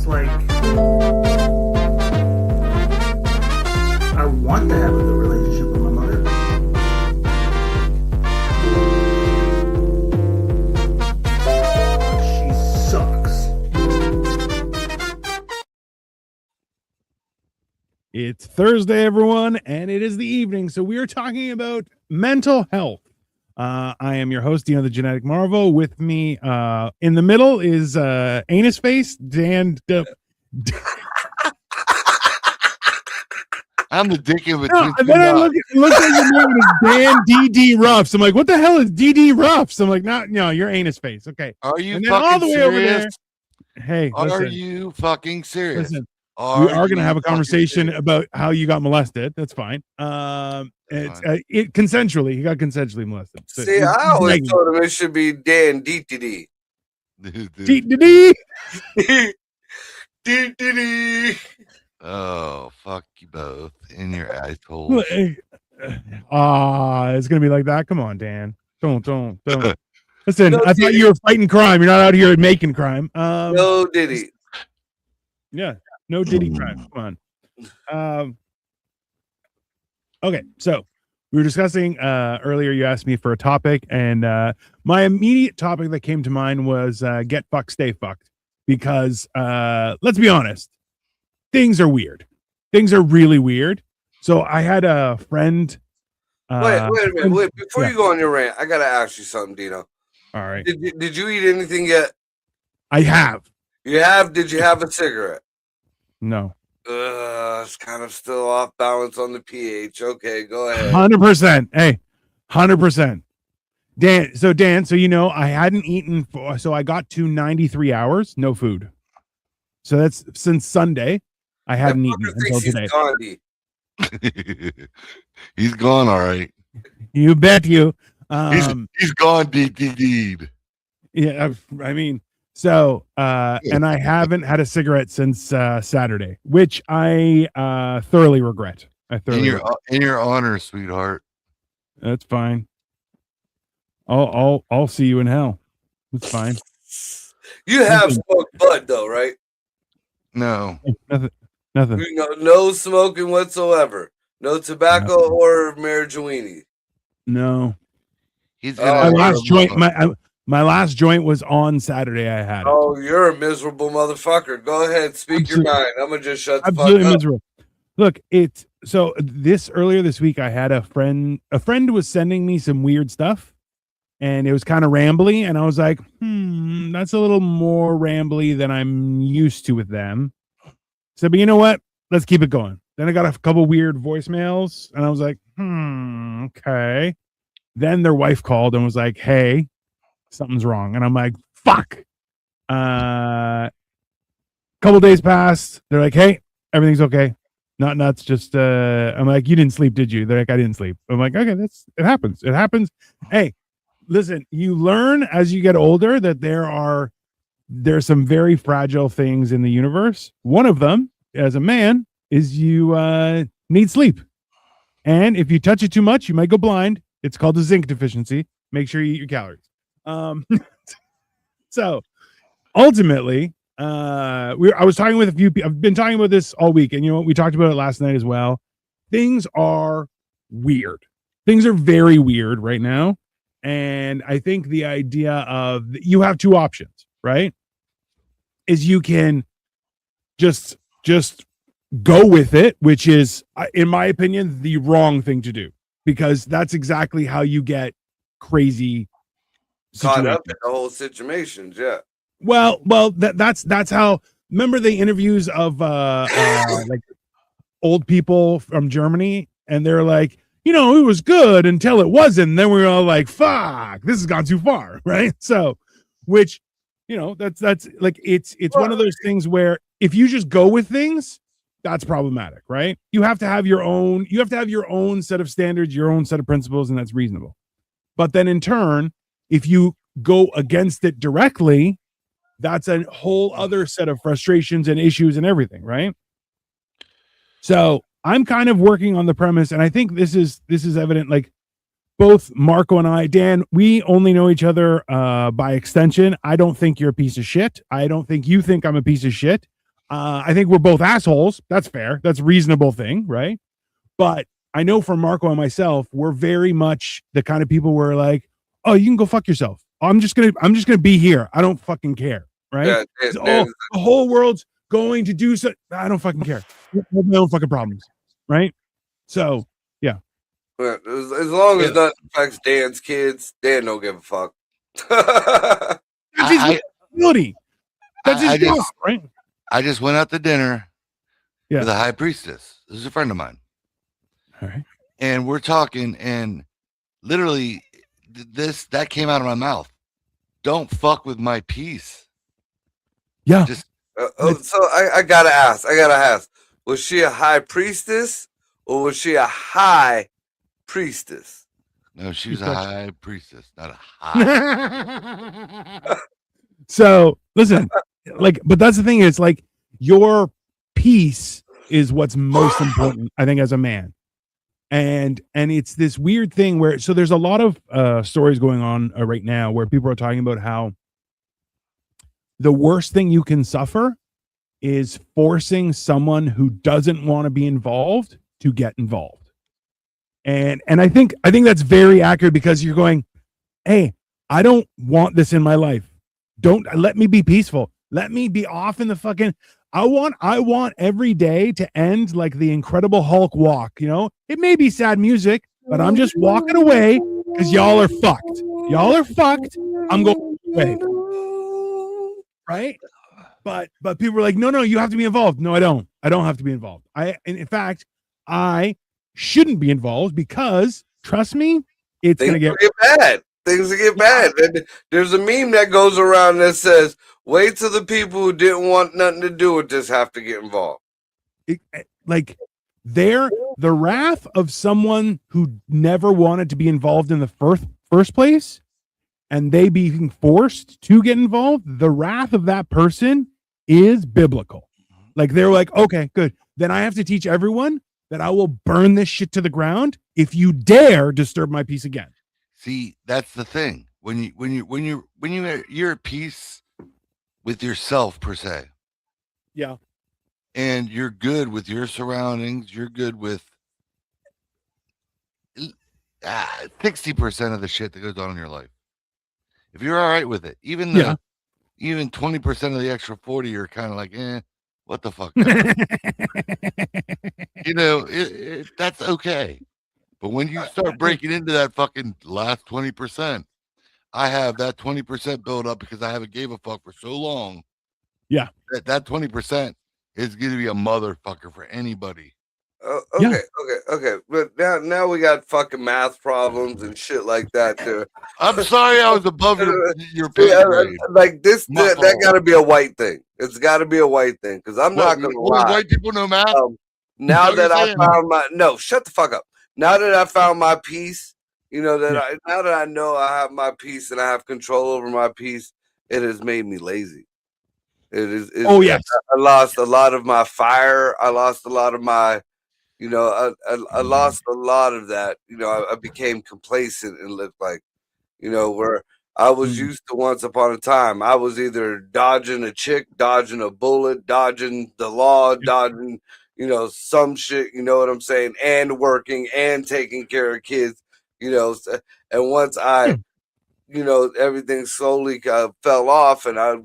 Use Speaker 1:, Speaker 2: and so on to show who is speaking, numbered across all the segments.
Speaker 1: It's like I want to have a good relationship with my mother. She sucks.
Speaker 2: It's Thursday, everyone, and it is the evening, so we are talking about mental health. I am your host, Dino the Genetic Marvo. With me in the middle is Anus Face, Dan.
Speaker 3: I'm the dick in between.
Speaker 2: No, and then I look at your name, it's Dan DD Ruffs. I'm like, what the hell is DD Ruffs? I'm like, no, you're Anus Face. Okay.
Speaker 3: Are you
Speaker 2: And then
Speaker 3: fucking
Speaker 2: all the way
Speaker 3: serious?
Speaker 2: over there. Hey,
Speaker 3: Are
Speaker 2: listen,
Speaker 3: you fucking serious?
Speaker 2: listen. We are going to have a conversation about how you got molested. That's fine. It consensually. He got consensually molested. So
Speaker 4: See, I always told him it should be Dan DTD.
Speaker 2: DD.
Speaker 4: DTD.
Speaker 3: Oh, fuck you both in your asshole.
Speaker 2: It's gonna be like that. Come on, Dan. Don't. Listen,
Speaker 4: No,
Speaker 2: I thought you were fighting crime. You're not out here making crime.
Speaker 4: No Diddy.
Speaker 2: Yeah, no Diddy crime. Come on. Okay, so we were discussing earlier. You asked me for a topic, and my immediate topic that came to mind was get fucked, stay fucked. Because let's be honest, things are weird. Things are really weird. So I had a friend.
Speaker 4: Wait a minute. Wait, before you go on your rant, I gotta ask you something, Dino.
Speaker 2: All right.
Speaker 4: Did you eat anything yet?
Speaker 2: I have.
Speaker 4: You have? Did you have a cigarette?
Speaker 2: No.
Speaker 4: It's kind of still off balance on the pH. Okay, go ahead.
Speaker 2: 100%. Hey, 100%. Dan, so you know, I hadn't eaten so I got to 93 hours, no food. So that's since Sunday. I hadn't eaten until today.
Speaker 3: He's gone, all right.
Speaker 2: You bet you.
Speaker 3: He's gone, deed.
Speaker 2: Yeah, I mean, so and I haven't had a cigarette since Saturday, which I thoroughly regret.
Speaker 3: In your honor, sweetheart.
Speaker 2: That's fine. I'll see you in hell. It's fine.
Speaker 4: You have smoked bud though, right?
Speaker 3: No.
Speaker 2: Nothing.
Speaker 4: No smoking whatsoever. No tobacco or marijuana.
Speaker 2: No.
Speaker 3: He's
Speaker 2: my last joint. My last joint was on Saturday. I had.
Speaker 4: Oh, you're a miserable motherfucker. Go ahead, speak your mind. I'm gonna just shut the fuck up.
Speaker 2: Miserable. Look, it's so earlier this week. I had a friend. A friend was sending me some weird stuff, and it was kind of rambly. And I was like, that's a little more rambly than I'm used to with them. So, but you know what? Let's keep it going. Then I got a couple weird voicemails, and I was like, okay. Then their wife called and was like, hey, something's wrong. And I'm like, fuck. Couple days passed. They're like, hey, everything's okay. Not nuts. Just I'm like, you didn't sleep, did you? They're like, I didn't sleep. I'm like, okay, it happens. It happens. Hey, listen, you learn as you get older that there's some very fragile things in the universe. One of them, as a man, is you need sleep. And if you touch it too much, you might go blind. It's called a zinc deficiency. Make sure you eat your calories. So ultimately, I was talking with a few people. I've been talking about this all week, and you know what? We talked about it last night as well. Things are weird. Things are very weird right now. And I think the idea of you have two options, right? Is you can just go with it, which is, in my opinion, the wrong thing to do, because that's exactly how you get crazy
Speaker 4: caught up in the whole situations. Yeah.
Speaker 2: Well, that's how. Remember the interviews of like old people from Germany, and they're like, you know, it was good until it wasn't. And then we were all like, fuck, this has gone too far, right? So, which, you know, that's like it's one of those things where if you just go with things, that's problematic, right? You have to have your own set of standards, your own set of principles, and that's reasonable. But then in turn, if you go against it directly, that's a whole other set of frustrations and issues and everything, right? So I'm kind of working on the premise, and I think this is evident. Like both Marco and I, Dan, we only know each other by extension. I don't think you're a piece of shit. I don't think you think I'm a piece of shit. I think we're both assholes. That's fair. That's a reasonable thing, right? But I know for Marco and myself, we're very much the kind of people where like, oh, you can go fuck yourself. I'm just gonna be here. I don't fucking care, right?
Speaker 4: Yeah,
Speaker 2: The whole world's going to do so. I don't fucking care. I have my own fucking problems, right? So yeah.
Speaker 4: As long as nothing affects Dan's kids, Dan don't give a fuck.
Speaker 2: That's his responsibility. That's his job, right?
Speaker 3: I just went out to dinner
Speaker 2: Yeah.
Speaker 3: with a high priestess. This is a friend of mine.
Speaker 2: All right.
Speaker 3: And we're talking, and literally that came out of my mouth. Don't fuck with my peace.
Speaker 2: Yeah.
Speaker 3: Just
Speaker 4: So I gotta ask. Was she a high priestess or was she a high priestess?
Speaker 3: no, she was a high priestess, not a high.
Speaker 2: So listen, like, but that's the thing is like your peace is what's most important, I think, as a man. And it's this weird thing where so there's a lot of stories going on right now where people are talking about how the worst thing you can suffer is forcing someone who doesn't want to be involved to get involved. And I think that's very accurate because you're going, hey, I don't want this in my life. Don't let me be peaceful. Let me be off in the fucking. I want every day to end like the Incredible Hulk walk. You know, it may be sad music, but I'm just walking away because y'all are fucked. Y'all are fucked. I'm going away. Right? But people are like, no, you have to be involved. No, I don't. I don't have to be involved. In fact, I shouldn't be involved because trust me, it's
Speaker 4: Things
Speaker 2: gonna get
Speaker 4: bad. Things will get bad. And there's a meme that goes around that says, wait till the people who didn't want nothing to do with this have to get involved.
Speaker 2: Like the wrath of someone who never wanted to be involved in the first place and they being forced to get involved, the wrath of that person is biblical. Like they're like, okay, good. Then I have to teach everyone that I will burn this shit to the ground if you dare disturb my peace again.
Speaker 3: See, that's the thing. You're at peace with yourself per se.
Speaker 2: Yeah.
Speaker 3: And you're good with your surroundings. You're good with 60% of the shit that goes on in your life. If you're all right with it, even 20% of the extra 40, you're kind of like, what the fuck? You know, that's okay. But when you start breaking into that fucking last 20%, I have that 20% build up because I haven't gave a fuck for so long.
Speaker 2: Yeah.
Speaker 3: That 20% is going to be a motherfucker for anybody.
Speaker 4: Okay. But now we got fucking math problems and shit like that too.
Speaker 3: I'm sorry I was above your pay grade.
Speaker 4: Like this, that got to be a white thing. It's got to be a white thing because I'm not going to lie.
Speaker 3: White people know math.
Speaker 4: Now that I found shut the fuck up. Now that I found my peace, you know now that I know I have my peace and I have control over my peace, it has made me lazy. Yes. I lost a lot of my fire. I lost a lot of my, I lost a lot of that. I became complacent and lived like, where I was used to once upon a time. I was either dodging a chick, dodging a bullet, dodging the law, dodging, some shit, you know what I'm saying, and working and taking care of kids, and once I, everything slowly fell off and I,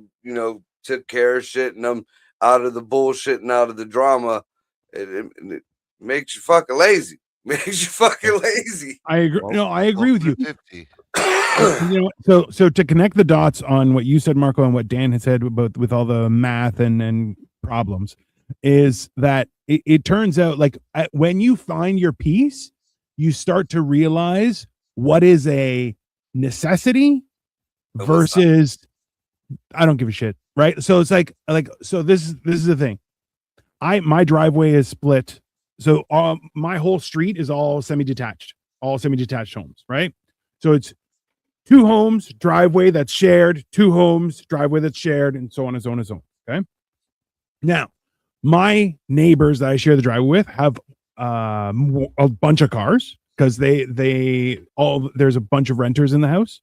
Speaker 4: took care of shit and I'm out of the bullshit and out of the drama, it makes you fucking lazy. Makes you fucking lazy.
Speaker 2: I agree. No, I agree with you. So to connect the dots on what you said, Marco, and what Dan had said about with all the math and problems, is that it turns out like when you find your peace, you start to realize what is a necessity versus I don't give a shit, right? So it's like so this is the thing. My driveway is split. So my whole street is all semi-detached homes, right? So it's 2 homes, driveway that's shared, 2 homes, driveway that's shared, and so on and so on and so on. Okay. Now, my neighbors that I share the driveway with have a bunch of cars because there's a bunch of renters in the house,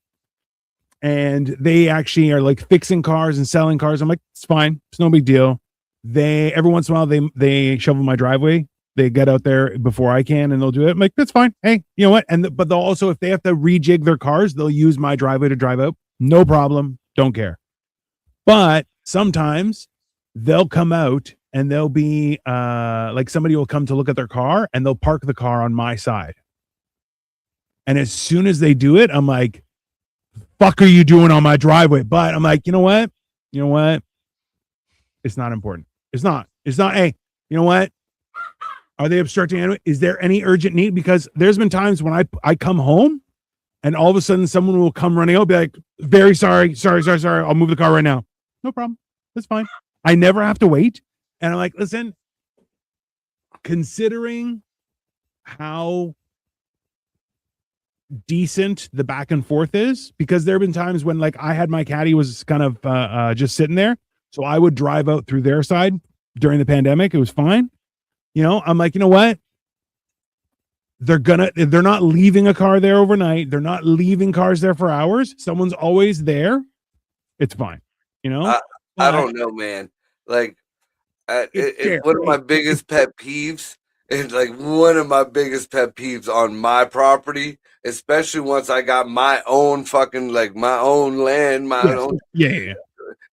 Speaker 2: and they actually are like fixing cars and selling cars. I'm like, it's fine, it's no big deal. every once in a while they shovel my driveway. They get out there before I can and they'll do it. I'm like, that's fine. Hey, you know what? But they'll also, if they have to rejig their cars, they'll use my driveway to drive out. No problem. Don't care. But sometimes they'll come out and they'll be like somebody will come to look at their car and they'll park the car on my side. And as soon as they do it, I'm like, fuck are you doing on my driveway? But I'm like, you know what? It's not important. It's not. Hey, you know what? Are they obstructing anyway? Is there any urgent need? Because there's been times when I come home and all of a sudden someone will come running out, be like, very sorry. I'll move the car right now. No problem. That's fine. I never have to wait. And I'm like, listen, considering how decent the back and forth is, because there have been times when like I had my caddy was kind of just sitting there. So I would drive out through their side during the pandemic. It was fine. You know, I'm like, you know what? They're not leaving a car there overnight. They're not leaving cars there for hours. Someone's always there. It's fine. You know,
Speaker 4: I don't know, man. Like, it's one of my biggest pet peeves. It's like one of my biggest pet peeves on my property, especially once I got my own fucking, like my own land, own.
Speaker 2: Yeah.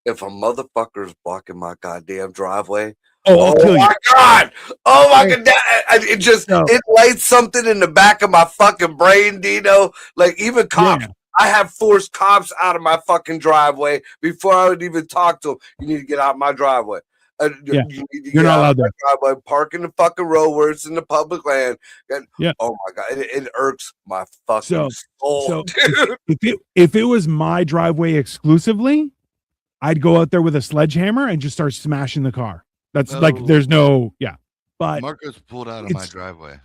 Speaker 4: If a motherfucker's blocking my goddamn driveway,
Speaker 2: I'll kill you.
Speaker 4: God! Oh my God! It lights something in the back of my fucking brain, Dino. Like even cops, I have forced cops out of my fucking driveway before I would even talk to them. You need to get out of my driveway. You need to
Speaker 2: You're not allowed there.
Speaker 4: Driveway, park in the fucking road where it's in the public land. And, oh my God, it irks my fucking soul.
Speaker 2: So
Speaker 4: dude.
Speaker 2: if it was my driveway exclusively, I'd go out there with a sledgehammer and just start smashing the car. That's like, there's no, but
Speaker 3: Marcos pulled out of my driveway.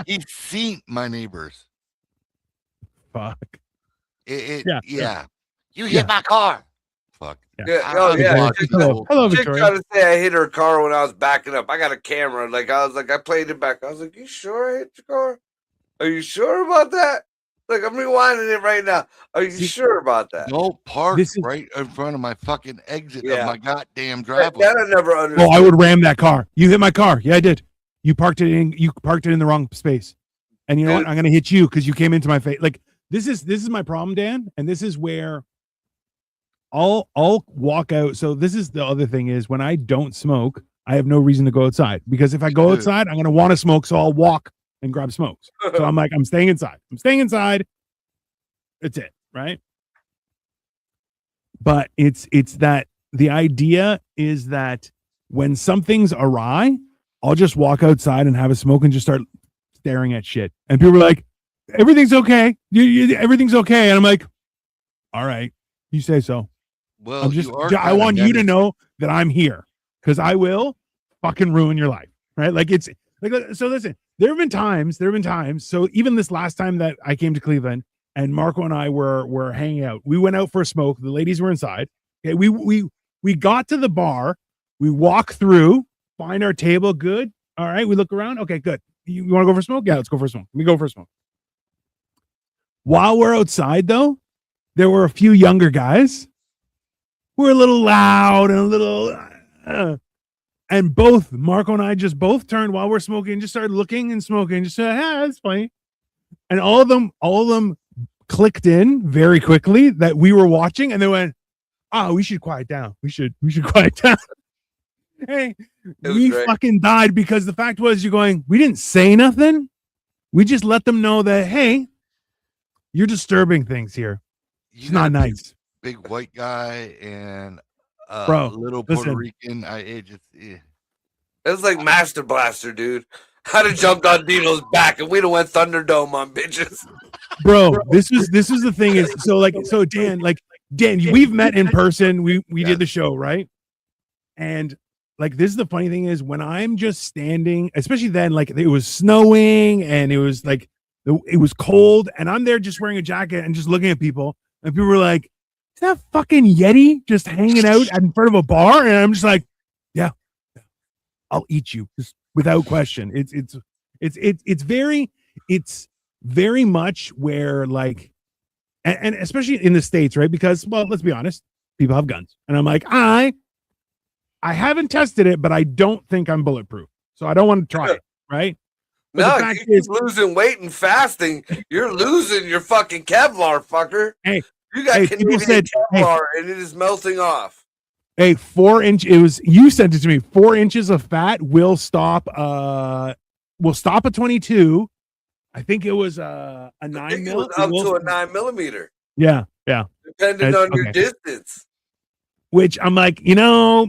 Speaker 3: He's seen my neighbors.
Speaker 2: Fuck.
Speaker 3: You hit my car. Fuck.
Speaker 4: Hello, Victoria. Trying to say I hit her car when I was backing up. I got a camera. Like I played it back. I was like, you sure I hit your car? Are you sure about that? Like I'm rewinding it right now. Are you sure about that?
Speaker 3: Don't park right in front of my fucking exit of my goddamn driveway.
Speaker 4: That I never understood.
Speaker 2: I would ram that car. You hit my car. Yeah, I did. You parked it in the wrong space. And you know what? I'm gonna hit you because you came into my face. Like this is my problem, Dan. And this is where I'll walk out. So this is the other thing is when I don't smoke, I have no reason to go outside. Because if I go outside, I'm gonna want to smoke, so I'll walk and grab smokes. So I'm like, I'm staying inside. That's it, right? But it's that the idea is that when something's awry, I'll just walk outside and have a smoke and just start staring at shit. And people are like, everything's okay. Everything's okay. And I'm like, all right, you say so.
Speaker 3: Well,
Speaker 2: I want you to know that I'm here because I will fucking ruin your life, right? Like it's like, so listen, there have been times. So even this last time that I came to Cleveland and Marco and I were hanging out, we went out for a smoke. The ladies were inside. Okay, we got to the bar. We walk through, find our table. Good. All right. We look around. Okay, good. You want to go for a smoke? Yeah, let's go for a smoke. Let me go for a smoke. While we're outside, though, there were a few younger guys who were a little loud and a little. And both Marco and I just both turned while we're smoking, just started looking and smoking. Just said, "Yeah, that's funny." And all of them clicked in very quickly that we were watching, and they went, "Oh, we should quiet down. We should quiet down." Hey, we fucking died because the fact was, you're going, we didn't say nothing. We just let them know that, hey, you're disturbing things here. It's not nice.
Speaker 3: Big white guy and little
Speaker 2: listen.
Speaker 3: Puerto Rican.
Speaker 4: It was like Master Blaster, dude. I'd have jumped on Dino's back and we'd have went Thunderdome on bitches.
Speaker 2: Bro, this is the thing is so Dan, we've met in person. We did the show, right? And like this is the funny thing is when I'm just standing, especially then, like it was snowing and it was like it was cold, and I'm there just wearing a jacket and just looking at people, and people were like, "Is that fucking Yeti just hanging out in front of a bar?" And I'm just like, "Yeah, I'll eat you just without question." It's very much where like, and especially in the States, right? Because, well, let's be honest, people have guns. And I'm like, I haven't tested it, but I don't think I'm bulletproof. So I don't want to try it, right? But
Speaker 4: No,
Speaker 2: the fact
Speaker 4: you
Speaker 2: is,
Speaker 4: keep losing weight and fasting. You're losing your fucking Kevlar, fucker.
Speaker 2: Hey,
Speaker 4: you got
Speaker 2: people
Speaker 4: Canadian
Speaker 2: said,
Speaker 4: Kevlar, and it is melting off.
Speaker 2: a 4-inch, it was, you sent it to me, 4 inches of fat will stop a 22. I think it was a 9 mil.
Speaker 4: Up to a 9mm.
Speaker 2: Yeah.
Speaker 4: Depending on your distance.
Speaker 2: Which I'm like,
Speaker 4: Yeah,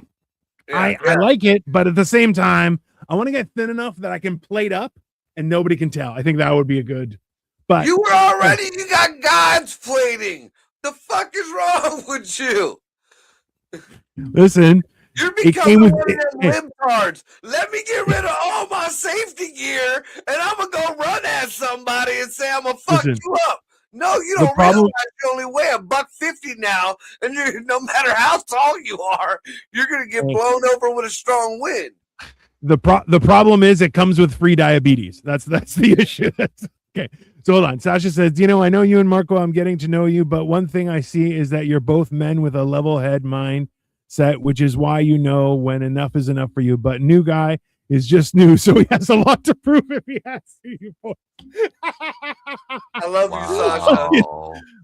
Speaker 2: I like it, but at the same time, I want to get thin enough that I can plate up and nobody can tell. I think that would be a good. But
Speaker 4: you were already, you got God's plating. The fuck is wrong with you?
Speaker 2: Listen,
Speaker 4: You're
Speaker 2: it
Speaker 4: becoming
Speaker 2: came with
Speaker 4: one of them libtards. Let me get rid of all my safety gear, and I'm gonna go run at somebody and say I'm gonna fuck
Speaker 2: Listen,
Speaker 4: you up. No, you don't realize you only weigh $150 now, and no matter how tall you are, you're gonna get blown over with a strong wind.
Speaker 2: The problem is it comes with free diabetes. That's the issue. Okay. So hold on. Sasha says, I know you and Marco, I'm getting to know you, but one thing I see is that you're both men with a level head mindset, which is why you know when enough is enough for you. But new guy is just new, so he has a lot to prove if he has to. You both.
Speaker 4: I love you, Sasha.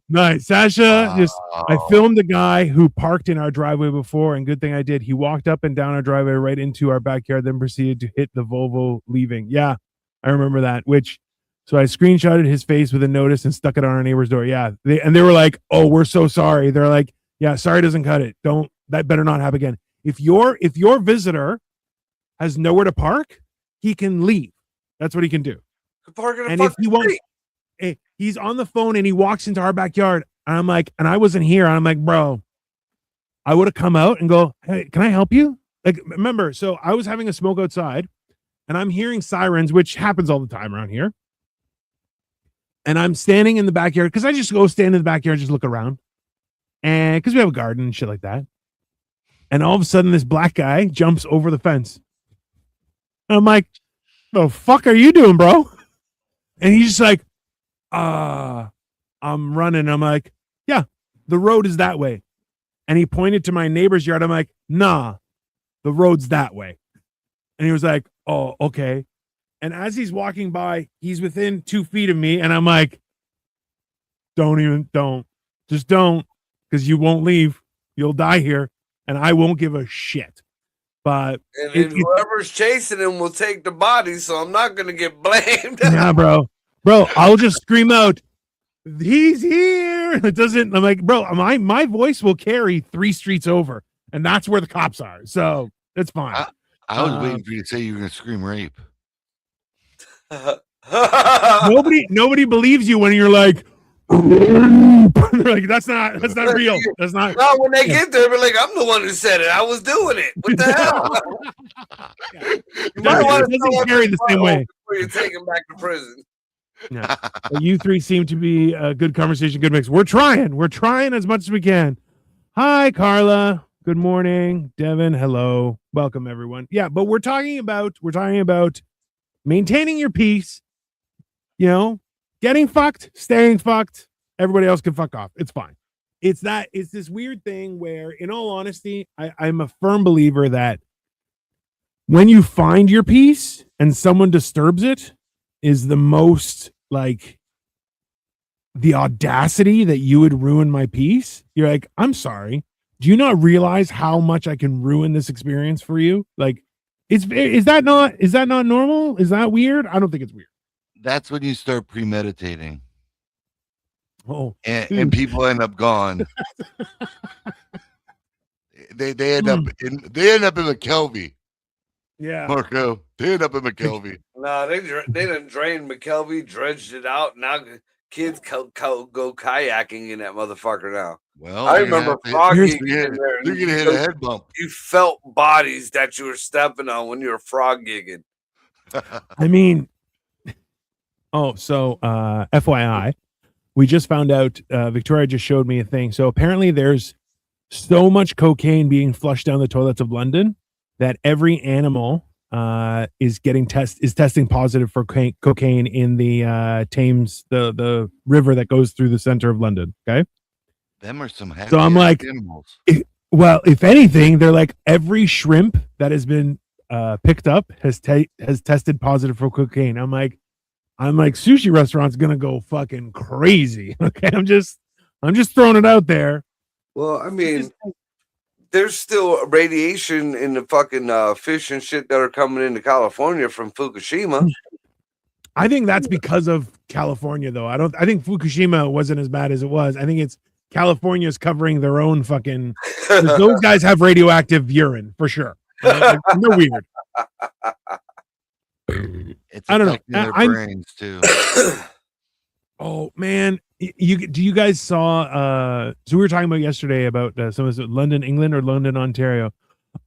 Speaker 2: Nice. Sasha, I filmed a guy who parked in our driveway before, and good thing I did. He walked up and down our driveway right into our backyard, then proceeded to hit the Volvo leaving. Yeah, I remember that. So I screenshotted his face with a notice and stuck it on our neighbor's door. Yeah, they were like, "Oh, we're so sorry." They're like, "Yeah, sorry doesn't cut it. That better not happen again." If your visitor has nowhere to park, he can leave. That's what he can do.
Speaker 4: And if he won't,
Speaker 2: he's on the phone and he walks into our backyard. And I'm like, and I wasn't here. And I'm like, bro, I would have come out and go, hey, can I help you? Like, remember, so I was having a smoke outside and I'm hearing sirens, which happens all the time around here. And I'm standing in the backyard because I just go stand in the backyard, just look around. And because we have a garden and shit like that. And all of a sudden, this black guy jumps over the fence. And I'm like, the fuck are you doing, bro? And he's just like, I'm running. I'm like, yeah, the road is that way. And he pointed to my neighbor's yard. I'm like, nah, the road's that way. And he was like, oh, okay. And as he's walking by, he's within 2 feet of me. And I'm like, just don't, because you won't leave. You'll die here. And I won't give a shit. But
Speaker 4: whoever's chasing him will take the body, so I'm not gonna get blamed.
Speaker 2: Yeah, bro, I'll just scream out, "He's here!" It doesn't. I'm like, bro, my voice will carry 3 streets over, and that's where the cops are. So it's fine.
Speaker 3: I was waiting for you to say you were gonna scream rape.
Speaker 2: Nobody believes you when you're like. Like that's not real. That's not.
Speaker 4: No, when they get there, they're like, I'm the one who said it. I was doing it. What the hell? You might want to
Speaker 2: carry the same way
Speaker 4: before you take him back to prison.
Speaker 2: Yeah. You three seem to be a good conversation, good mix. We're trying as much as we can. Hi, Carla. Good morning, Devin. Hello, welcome everyone. Yeah, but we're talking about maintaining your peace. Getting fucked, staying fucked. Everybody else can fuck off. It's fine. It's this weird thing where, in all honesty, I'm a firm believer that when you find your peace and someone disturbs it is the most, like, the audacity that you would ruin my peace. You're like, I'm sorry. Do you not realize how much I can ruin this experience for you? Like, is that not normal? Is that weird? I don't think it's weird. That's
Speaker 3: when you start premeditating.
Speaker 2: Oh,
Speaker 3: and people end up gone. they end up in McKelvey.
Speaker 2: Yeah,
Speaker 3: Marco. They end up in McKelvey.
Speaker 4: No, they done drained McKelvey, dredged it out. Now kids go kayaking in that motherfucker now.
Speaker 3: Well,
Speaker 4: I remember frog gigging in there.
Speaker 3: You're gonna hit a head bump.
Speaker 4: You felt bodies that you were stepping on when you were frog gigging.
Speaker 2: I mean. Oh, so FYI, we just found out, Victoria just showed me a thing. So apparently there's so much cocaine being flushed down the toilets of London that every animal is testing positive for cocaine in the Thames, the river that goes through the center of London. Okay.
Speaker 3: Them are some happy
Speaker 2: So I'm like,
Speaker 3: animals.
Speaker 2: well, if anything, they're like every shrimp that has been picked up has tested positive for cocaine. I'm like, sushi restaurant's gonna go fucking crazy. Okay, I'm just throwing it out there.
Speaker 4: Well, I mean, there's still radiation in the fucking fish and shit that are coming into California from Fukushima.
Speaker 2: I think that's because of California, though. I think Fukushima wasn't as bad as it was. I think it's California's covering their own fucking. Those guys have radioactive urine for sure. Right? Like, they're weird.
Speaker 3: It's
Speaker 2: I don't know.
Speaker 3: affecting their
Speaker 2: I'm-
Speaker 3: brains too.
Speaker 2: Oh man, do you guys saw? So we were talking about yesterday about some of this London, England, or London, Ontario.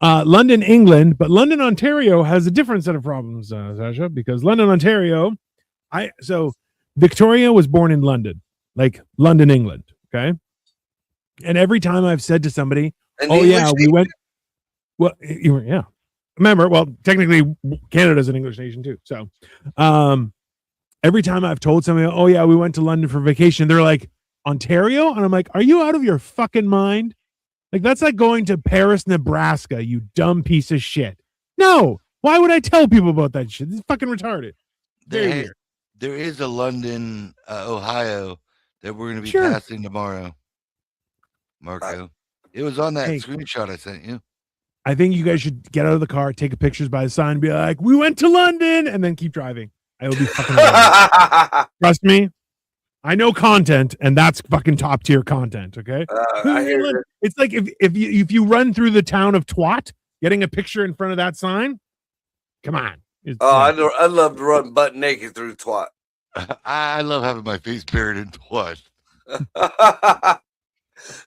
Speaker 2: London, England, but London, Ontario has a different set of problems, Sasha, because London, Ontario. So Victoria was born in London, like London, England. Okay, and every time I've said to somebody, "Oh yeah, we went." Well, yeah. Remember, well, technically Canada's an English nation too. So, every time I've told somebody, "Oh yeah, we went to London for vacation," they're like, "Ontario?" And I'm like, "Are you out of your fucking mind? Like that's like going to Paris, Nebraska, you dumb piece of shit." No, why would I tell people about that shit? It's fucking retarded. Very weird.
Speaker 3: There is a London, Ohio that we're going to be
Speaker 2: Sure.
Speaker 3: passing tomorrow, Marco. It was on that screenshot I sent you.
Speaker 2: I think you guys should get out of the car, take pictures by the sign, and be like, "We went to London," and then keep driving. I will be fucking hilarious. Trust me. I know content, and that's fucking top tier content. Okay,
Speaker 4: I hear you.
Speaker 2: it's like if you run through the town of Twat, getting a picture in front of that sign. Come on.
Speaker 4: I love to run butt naked through Twat.
Speaker 3: I love having my face buried in what?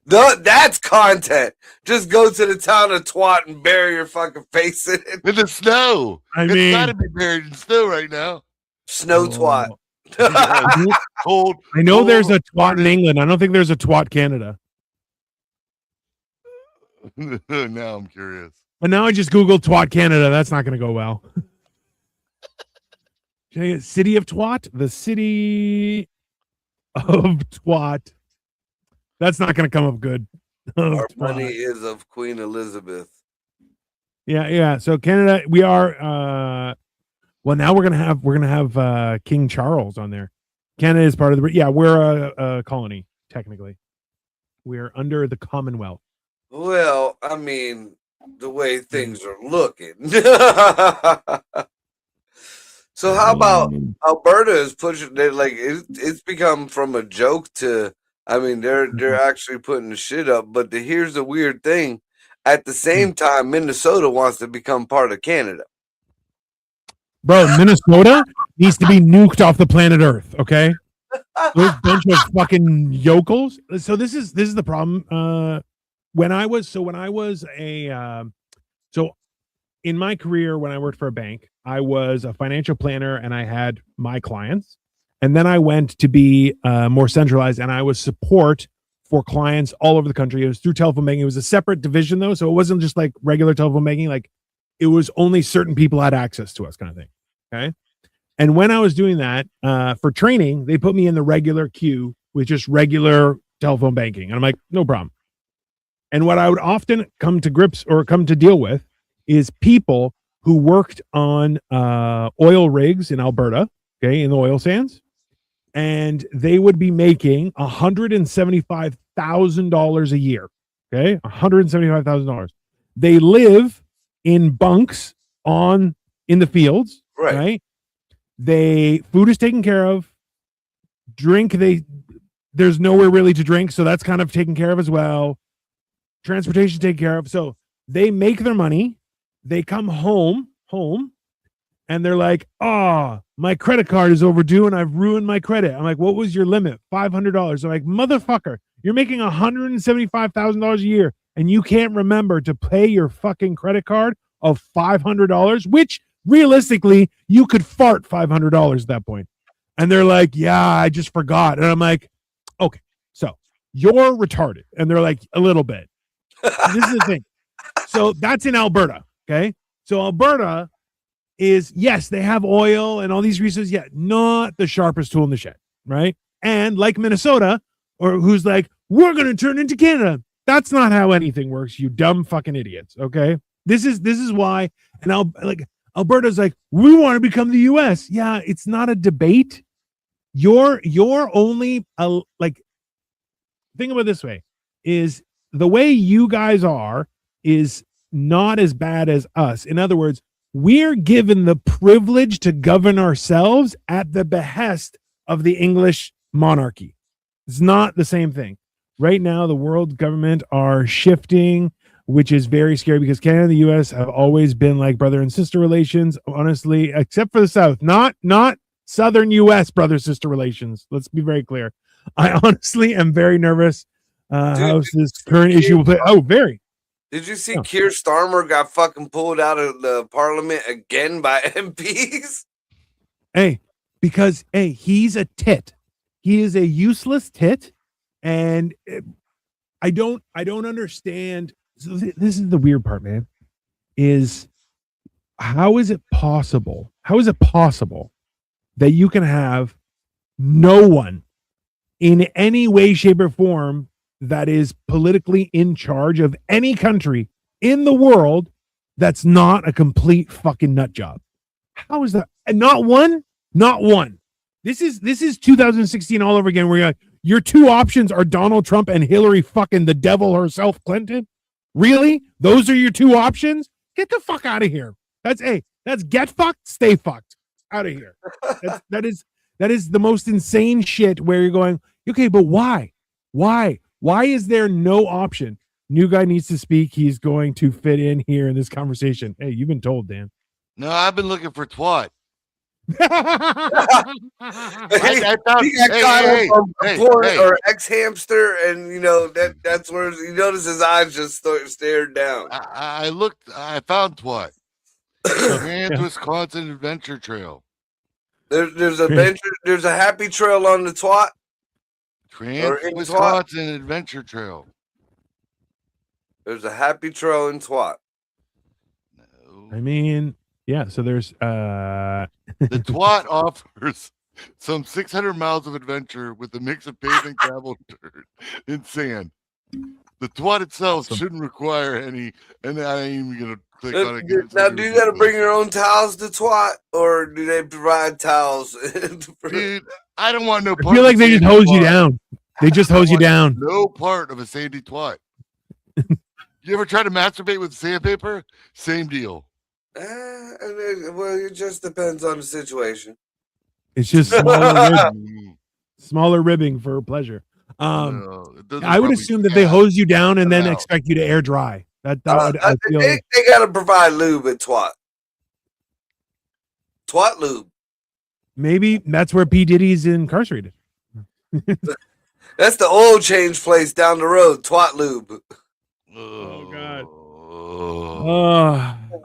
Speaker 4: That's content. Just go to the town of Twat and bury your fucking face in it.
Speaker 3: In the snow.
Speaker 2: I
Speaker 3: It's
Speaker 2: mean,
Speaker 3: got to be buried in snow right now.
Speaker 4: Snow Twat.
Speaker 3: Cold.
Speaker 2: I know there's a
Speaker 3: cold
Speaker 2: Twat in England. I don't think there's a Twat Canada.
Speaker 3: Now I'm curious.
Speaker 2: But now I just Googled Twat Canada. That's not going to go well. City of Twat? The city of Twat. That's not going to come up good.
Speaker 4: Our money is of Queen Elizabeth.
Speaker 2: Yeah. So Canada, we are. Well, now we're gonna have King Charles on there. Canada is part of the. Yeah, we're a colony technically. We're under the Commonwealth.
Speaker 4: Well, I mean, the way things are looking. So how about Alberta is pushing? They're like it's become from a joke to. I mean, they're actually putting the shit up. But here's the weird thing: at the same time, Minnesota wants to become part of Canada.
Speaker 2: Bro, Minnesota needs to be nuked off the planet Earth. Okay, those bunch of fucking yokels. So this is the problem. When I was in my career, when I worked for a bank, I was a financial planner and I had my clients. And then I went to be more centralized and I was support for clients all over the country. It was through telephone banking. It was a separate division though. So it wasn't just like regular telephone banking. Like it was only certain people had access to us kind of thing. Okay. And when I was doing that for training, they put me in the regular queue with just regular telephone banking. And I'm like, no problem. And what I would often come to grips or come to deal with is people who worked on oil rigs in Alberta, okay, in the oil sands. And they would be making $175,000 a year. Okay, $175,000. They live in bunks in the fields. Right. Food is taken care of. There's nowhere really to drink, so that's kind of taken care of as well. Transportation taken care of. So they make their money. They come home, and they're like, "Oh, my credit card is overdue, and I've ruined my credit." I'm like, "What was your limit?" $500. I'm like, "Motherfucker, you're making $175,000 a year, and you can't remember to pay your fucking credit card of $500, which realistically you could fart $500 at that point." And they're like, "Yeah, I just forgot." And I'm like, "Okay, so you're retarded." And they're like, "A little bit." This is the thing. So that's in Alberta. Okay. So Alberta is, yes, they have oil and all these resources, yet not the sharpest tool in the shed. Right. And like Minnesota, or who's like, we're going to turn into Canada. That's not how anything works, you dumb fucking idiots. Okay. This is why. And Alberta's like, we want to become the US. Yeah. It's not a debate. You're only think about it this way, is the way you guys are is not as bad as us. In other words, we're given the privilege to govern ourselves at the behest of the English monarchy. It's not the same thing. Right now, the world government are shifting, which is very scary because Canada and the US have always been like brother and sister relations, honestly, except for the South, not Southern US brother-sister relations. Let's be very clear. I honestly am very nervous how this current issue will play. Oh, very.
Speaker 4: Did you see Keir Starmer got fucking pulled out of the parliament again by MPs?
Speaker 2: Hey, because he's a tit. He is a useless tit, and I don't understand. So this is the weird part, man. Is how is it possible? How is it possible that you can have no one in any way, shape, or form that is politically in charge of any country in the world that's not a complete fucking nut job? How is that? And not one. This is 2016 all over again, where you're like, your two options are Donald Trump and Hillary fucking the devil herself, Clinton. Really? Those are your two options? Get the fuck out of here. That's get fucked, stay fucked. Out of here. That is the most insane shit, where you're going, okay, but why? Why is there no option? New guy needs to speak. He's going to fit in here in this conversation. Hey, you've been told, Dan.
Speaker 3: No, I've been looking for twat.
Speaker 4: I found or ex-hamster, and you know that's where you notice his eyes just stared down.
Speaker 3: I found twat. Trans-Wisconsin Adventure Trail.
Speaker 4: There's a happy trail on the twat.
Speaker 3: Trans-Wisconsin Adventure Trail.
Speaker 4: There's a happy trail in twat.
Speaker 3: No.
Speaker 2: I mean, yeah, so there's
Speaker 3: the twat offers some 600 miles of adventure with a mix of pavement, gravel, dirt, and sand. The twat itself shouldn't require any, and I ain't even gonna click on it.
Speaker 4: Now, do you gotta bring your own towels to twat, or do they provide towels?
Speaker 3: Dude, I don't want no part.
Speaker 2: I feel like they just hose you down. They just hose you down.
Speaker 3: No part of a sandy twat. You ever try to masturbate with sandpaper? Same deal.
Speaker 4: Well, it just depends on the situation.
Speaker 2: It's just smaller ribbing for pleasure. I would assume that they hose you down and then expect you to air dry. They
Speaker 4: gotta provide lube at twat. Twat lube.
Speaker 2: Maybe that's where P. Diddy's incarcerated.
Speaker 4: That's the oil change place down the road. Twat lube.
Speaker 2: Oh God. Oh,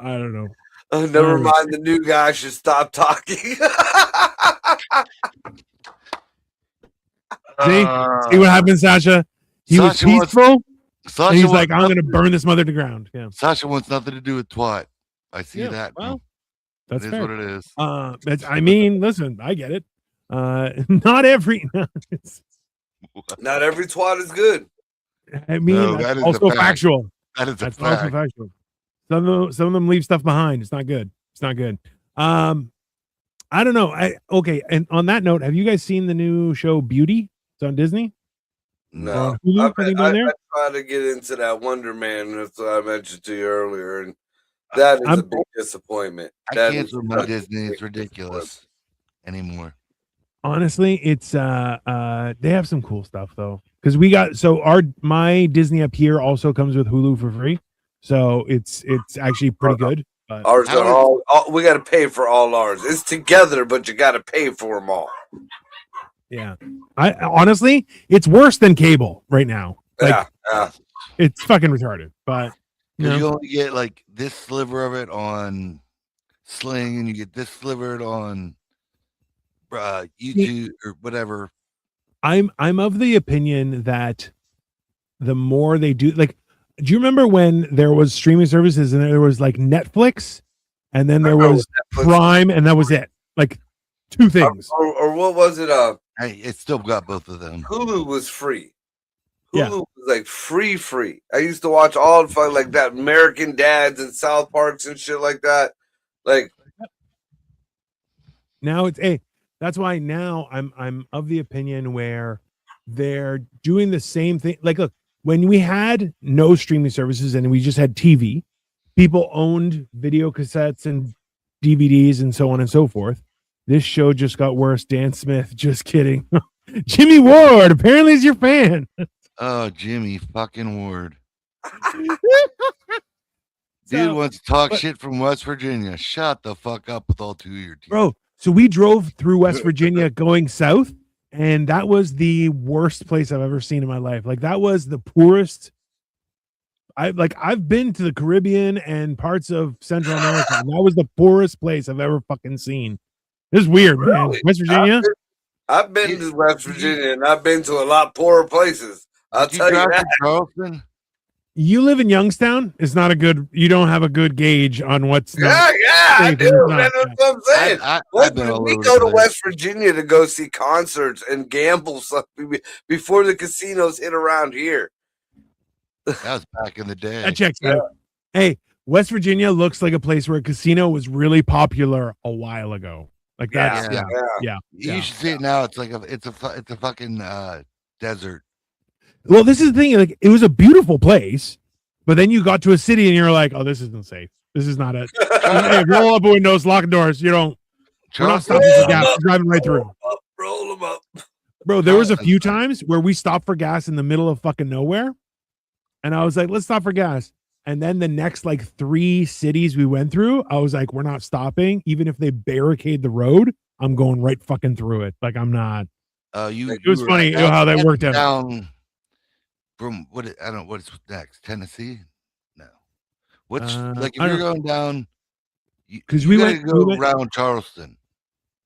Speaker 2: I don't know.
Speaker 4: Oh, never mind. The new guy should stop talking.
Speaker 2: See what happens, Sasha? He was peaceful. And he's like, I'm going to burn this mother to ground. Yeah.
Speaker 3: Sasha wants nothing to do with twat. I see that.
Speaker 2: Well, that's
Speaker 3: fair. What it is.
Speaker 2: I mean, listen, I get it. Not every
Speaker 4: twat is good.
Speaker 2: I mean, that's also factual.
Speaker 3: That's
Speaker 2: also factual. Some of them leave stuff behind. It's not good. I don't know. Okay. And on that note, have you guys seen the new show Beauty? It's on Disney.
Speaker 4: No, I tried to get into that Wonder Man. That's what I mentioned to you earlier, and that is a big disappointment.
Speaker 3: I canceled my Disney. It's ridiculous anymore.
Speaker 2: Honestly, it's they have some cool stuff though, because my Disney up here also comes with Hulu for free, so it's actually pretty good. But
Speaker 4: ours are all we got to pay for all ours. It's together, but you got to pay for them all.
Speaker 2: Yeah, I honestly, it's worse than cable right now. Like,
Speaker 4: yeah.
Speaker 2: It's fucking retarded. But
Speaker 3: you only get like this sliver of it on Sling, and you get this sliver on YouTube or whatever.
Speaker 2: I'm of the opinion that the more they do, like, do you remember when there was streaming services and there was like Netflix, and then there was Prime, and that was it? Like two things.
Speaker 4: Or what was it?
Speaker 3: Hey, it still got both of them.
Speaker 4: Hulu was free.
Speaker 2: Yeah.
Speaker 4: Hulu was like free. I used to watch all the fuck like that American Dads and South Parks and shit like that. Like
Speaker 2: Now it's that's why now I'm of the opinion where they're doing the same thing. Like, look, when we had no streaming services and we just had TV, people owned video cassettes and DVDs and so on and so forth. This show just got worse. Dan Smith, just kidding. Jimmy Ward apparently is your fan.
Speaker 3: Oh, Jimmy fucking Ward.
Speaker 2: So-
Speaker 3: Dude wants to talk shit from West Virginia. Shut the fuck up with all two of your teeth.
Speaker 2: Bro, so we drove through West Virginia going south, and that was the worst place I've ever seen in my life. Like, that was the poorest. I've been to the Caribbean and parts of Central America, and that was the poorest place I've ever fucking seen. This is weird, man.
Speaker 4: Really?
Speaker 2: West Virginia.
Speaker 4: I've been to West Virginia and I've been to a lot poorer places. I'll
Speaker 3: Did
Speaker 4: tell you
Speaker 3: drive
Speaker 4: that.
Speaker 3: to Charleston?
Speaker 2: You live in Youngstown. It's not a good. You don't have a good gauge on what's not.
Speaker 4: I
Speaker 2: safe,
Speaker 4: do.
Speaker 2: it's not,
Speaker 4: That's what I'm saying.
Speaker 3: I've been all
Speaker 4: We
Speaker 3: over
Speaker 4: go
Speaker 3: the
Speaker 4: to
Speaker 3: place.
Speaker 4: West Virginia to go see concerts and gamble stuff before the casinos hit around here.
Speaker 3: That was back in the day.
Speaker 2: That checks out. Hey, West Virginia looks like a place where a casino was really popular a while ago. Like that's yeah.
Speaker 3: You should see it now. It's like it's a fucking desert.
Speaker 2: Well, this is the thing. Like, it was a beautiful place, but then you got to a city and you're like, oh, this isn't safe. This is not it. Hey, roll up windows, lock doors. You don't. We're not
Speaker 3: Charleston,
Speaker 2: stopping for gas. We're driving right through.
Speaker 4: Roll them up.
Speaker 2: Bro, there was a few times where we stopped for gas in the middle of fucking nowhere. And I was like, let's stop for gas. And then the next like 3 cities we went through, I was like, we're not stopping. Even if they barricade the road, I'm going right fucking through it. Like, I'm not.
Speaker 3: it
Speaker 2: was funny how that worked out.
Speaker 3: Down from I don't know what's next. Tennessee? No. What's like if
Speaker 2: I
Speaker 3: you're
Speaker 2: don't-
Speaker 3: going down?
Speaker 2: Because
Speaker 3: You
Speaker 2: we
Speaker 3: gotta
Speaker 2: went,
Speaker 3: go around Charleston.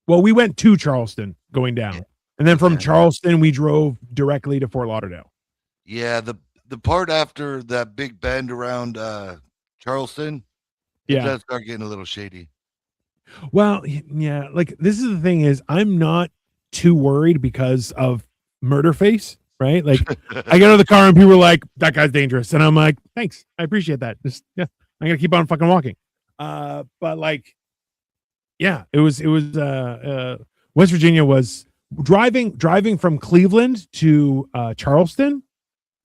Speaker 2: well, we went to Charleston going down.
Speaker 3: Yeah.
Speaker 2: And then from
Speaker 3: Yeah.
Speaker 2: Charleston, we drove directly to Fort Lauderdale.
Speaker 3: Yeah, the part after that big bend around Charleston, it
Speaker 2: Yeah.
Speaker 3: does start getting a little shady.
Speaker 2: Well, yeah. Like, this is the thing is, I'm not too worried because of Murderface, right? Like, I get out of the car and people are like, that guy's dangerous. And I'm like, thanks. I appreciate that. Just, yeah, I'm going to keep on fucking walking. But like, yeah, it was West Virginia was driving from Cleveland to Charleston.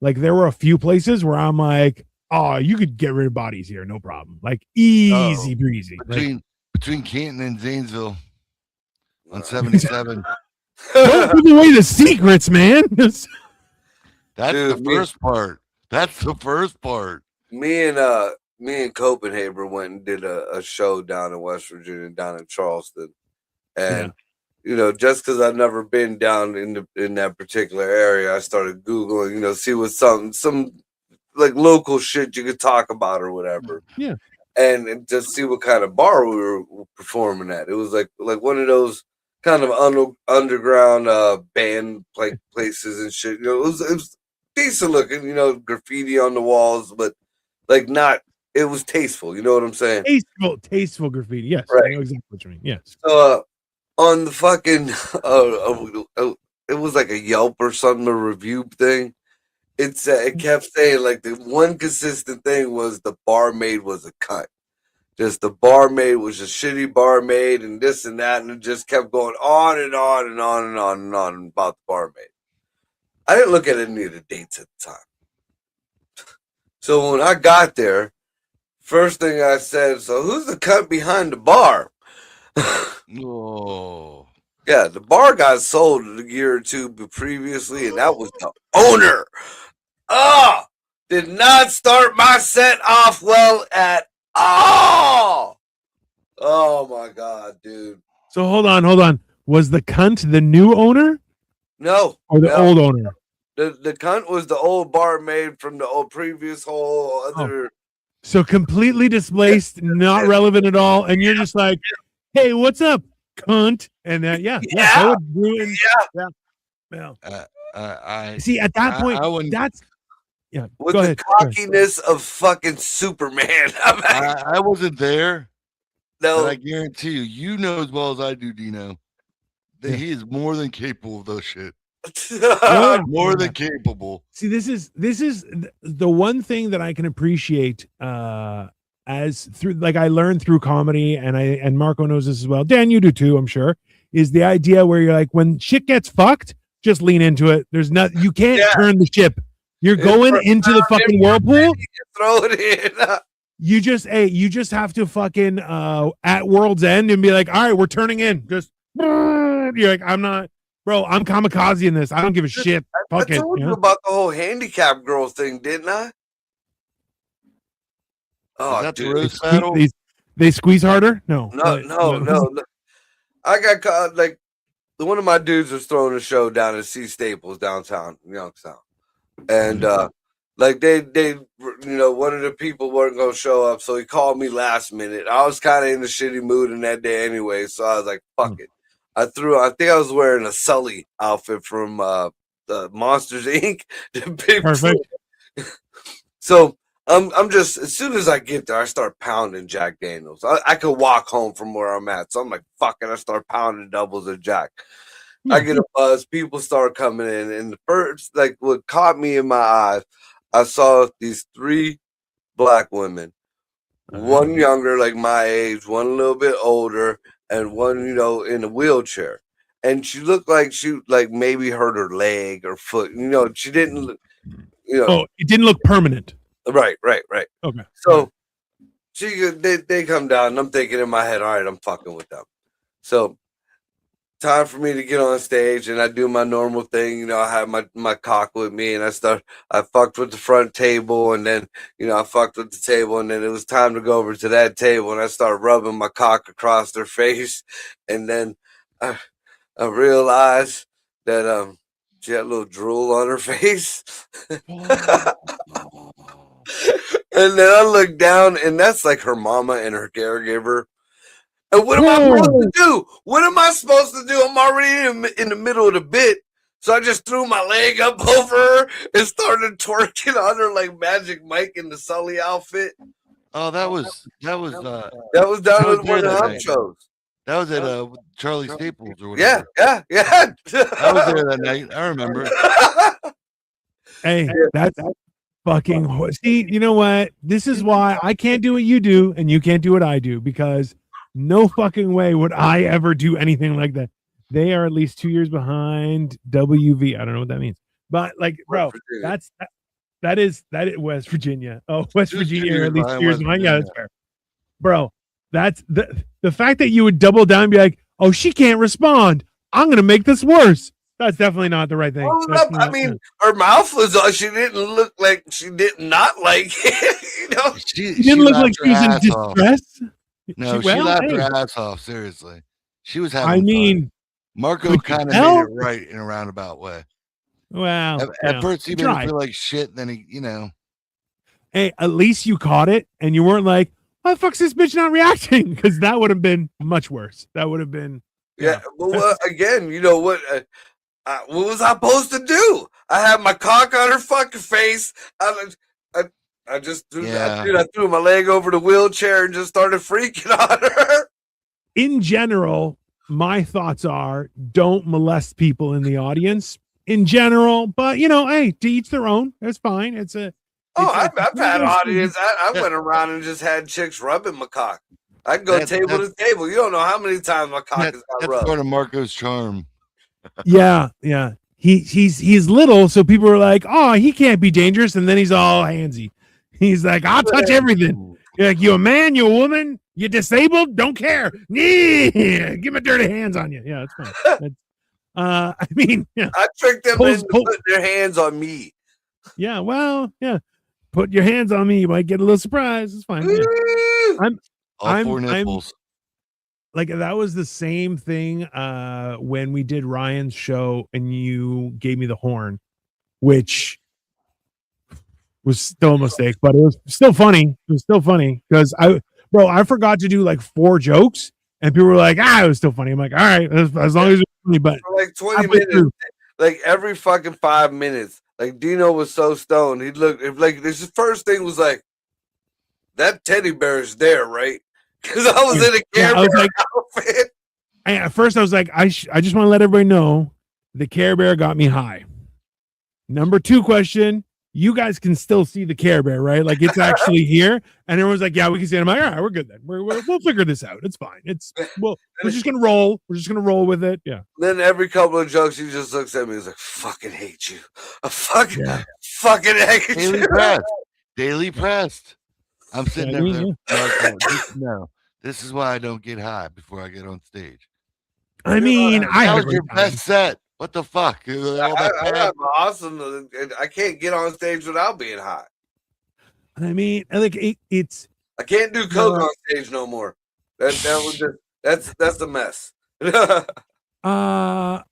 Speaker 2: Like, there were a few places where I'm like, oh, you could get rid of bodies here. No problem. Like, easy breezy. Like,
Speaker 3: Between Canton and Zanesville on 77.
Speaker 2: don't give away the secrets, man.
Speaker 3: That's
Speaker 4: Dude,
Speaker 3: the first part. That's the first part.
Speaker 4: Me and Copenhagen went and did a show down in West Virginia, down in Charleston, and you know, just because I've never been down in that particular area, I started Googling, you know, see what some like local shit you could talk about or whatever.
Speaker 2: Yeah.
Speaker 4: And just see what kind of bar we were performing at. It was like one of those kind of underground band like places and shit. You know, it was decent looking, you know, graffiti on the walls, but like not. It was tasteful. You know what I'm saying?
Speaker 2: Tasteful graffiti. Yes.
Speaker 4: Right.
Speaker 2: I know exactly what you mean. Yes.
Speaker 4: So on the fucking, it was like a Yelp or something, a review thing. It kept saying like the one consistent thing was the barmaid was a cunt. Just the barmaid was a shitty barmaid and this and that, and it just kept going on and on and on and on and on about the barmaid. I didn't look at any of the dates at the time. So when I got there, first thing I said, so who's the cunt behind the bar?
Speaker 3: Oh.
Speaker 4: Yeah, the bar got sold a year or two previously, and that was the owner. Did not start my set off well at all. Oh my god, dude.
Speaker 2: So hold on. Was the cunt the new owner
Speaker 4: No.
Speaker 2: or the old owner?
Speaker 4: The cunt was the old barmaid from the old previous whole other.
Speaker 2: So completely displaced, not relevant at all. And you're just like, hey, what's up, cunt? And that would ruin. Yeah.
Speaker 3: I
Speaker 2: See, at that point,
Speaker 3: I wouldn't-
Speaker 2: that's
Speaker 4: With
Speaker 2: go
Speaker 4: the
Speaker 2: ahead.
Speaker 4: cockiness of fucking Superman.
Speaker 3: I wasn't there,
Speaker 4: No,
Speaker 3: but I guarantee you know as well as I do, Dino, that he is more than capable of those shit. More than capable.
Speaker 2: See, this is the one thing that I can appreciate as through, like, I learned through comedy, and Marco knows this as well. Dan, you do too, I'm sure. Is the idea where you're like, when shit gets fucked, just lean into it. There's not, you can't turn the ship. You're going into the fucking whirlpool.
Speaker 4: Throw it in.
Speaker 2: You just have to fucking at world's end and be like, all right, we're turning in. Just you're like, I'm not, bro. I'm kamikaze in this. I don't give a shit.
Speaker 4: I
Speaker 2: Fuck it.
Speaker 4: told you about the whole handicap girl thing, didn't I? Oh,
Speaker 3: that the
Speaker 4: dude.
Speaker 3: roast battle?
Speaker 2: They squeeze harder. No.
Speaker 4: No. I got caught, like, one of my dudes was throwing a show down at C Staples downtown, Youngstown, and like they one of the people weren't gonna show up, so he called me last minute. I was kind of in a shitty mood in that day anyway, so I was like, fuck it. I think I was wearing a Sully outfit from the Monsters Inc. The big
Speaker 2: Perfect.
Speaker 4: So I'm just, as soon as I get there, I start pounding Jack Daniels. I could walk home from where I'm at, so I'm like, fuck it. I start pounding doubles of Jack. I get a buzz. People start coming in, and the first, like, what caught me in my eyes, I saw these 3 black women, one younger, like my age, one a little bit older, and one, in a wheelchair. And she looked like she, like, maybe hurt her leg or foot. She didn't,
Speaker 2: Oh, it didn't look permanent.
Speaker 4: Right.
Speaker 2: Okay.
Speaker 4: So they come down, and I'm thinking in my head, all right, I'm fucking with them. So time for me to get on stage, and I do my normal thing. I have my cock with me, and I fucked with the front table, and then, I fucked with the table, and then it was time to go over to that table, and I started rubbing my cock across their face. And then I realized that she had a little drool on her face. And then I look down, and that's like her mama and her caregiver. And what am I supposed to do? What am I supposed to do? I'm already in the middle of the bit. So I just threw my leg up over her and started twerking on her like Magic Mike in the Sully outfit.
Speaker 3: Oh, that was
Speaker 4: down at one of the hump shows.
Speaker 3: That was at Charlie Staples or whatever.
Speaker 4: Yeah.
Speaker 3: I was there that night. I remember.
Speaker 2: Hey, that's fucking. See, you know what? This is why I can't do what you do, and you can't do what I do, because no fucking way would I ever do anything like that. They are at least 2 years behind WV. I don't know what that means, but, like, bro, that is West Virginia. Oh, West Virginia, at least 2 years behind. Yeah, that's fair, bro. That's the fact that you would double down and be like, oh, she can't respond, I'm gonna make this worse. That's definitely not the right thing.
Speaker 4: I mean, her mouth was on. She didn't look like she did not like it.
Speaker 2: She didn't look like she was in distress.
Speaker 3: No, she laughed her ass off. Seriously, she was having.
Speaker 2: I mean,
Speaker 3: fun. Marco kind of made it right in a roundabout way.
Speaker 2: Well,
Speaker 3: at first he made me feel like shit. Then he,
Speaker 2: Hey, at least you caught it, and you weren't like, "Why the fuck's this bitch not reacting?" Because that would have been much worse. That would have been.
Speaker 4: Yeah. Well, again, you know what? What was I supposed to do? I had my cock on her fucking face. I just threw, I threw my leg over the wheelchair and just started freaking on her.
Speaker 2: In general, my thoughts are, don't molest people in the audience in general, but, hey, to each their own. That's fine.
Speaker 4: I've had audience. I went around and just had chicks rubbing my cock. I can go table to table. You don't know how many times my cock has got rubbed.
Speaker 3: That's part of Marco's charm.
Speaker 2: Yeah. He's little, so people are like, oh, he can't be dangerous, and then he's all handsy. He's like, I'll touch everything. You're like, you a man, you a woman, you disabled, don't care. Give my dirty hands on you. Yeah, that's fine. I mean,
Speaker 4: I tricked them into putting their hands on me.
Speaker 2: Yeah, well, put your hands on me, you might get a little surprise. It's fine. Yeah.
Speaker 3: All 4 nipples.
Speaker 2: Like, that was the same thing when we did Ryan's show and you gave me the horn, which was still a mistake, but it was still funny. It was still funny because I forgot to do like 4 jokes and people were like, it was still funny. I'm like, all right, as long as it's funny, but
Speaker 4: for like 20 minutes, like every fucking 5 minutes, like Dino was so stoned. He'd look, like, this first thing was like, that teddy bear is there, right? Because I was in a camera outfit.
Speaker 2: At first, I was like, I just want to let everybody know the Care Bear got me high. Number 2 question. You guys can still see the Care Bear, right? Like it's actually here. And everyone's like, yeah, we can see it. I'm like, all right, we're good then. We'll figure this out. It's fine. We're just going to roll. We're just going to roll with it. Yeah.
Speaker 4: Then every couple of jokes, he just looks at me. He's like, fucking hate you. I fucking hate
Speaker 3: Daily
Speaker 4: you.
Speaker 3: pressed. Daily pressed. I'm sitting there.
Speaker 2: Yeah.
Speaker 3: No, this is why I don't get high before I get on stage.
Speaker 2: I mean, I
Speaker 3: That
Speaker 2: had
Speaker 3: was your best set. What the fuck?
Speaker 4: I have awesome. I can't get on stage without being high.
Speaker 2: I mean, like it's.
Speaker 4: I can't do coke on stage no more. That's a mess.
Speaker 2: I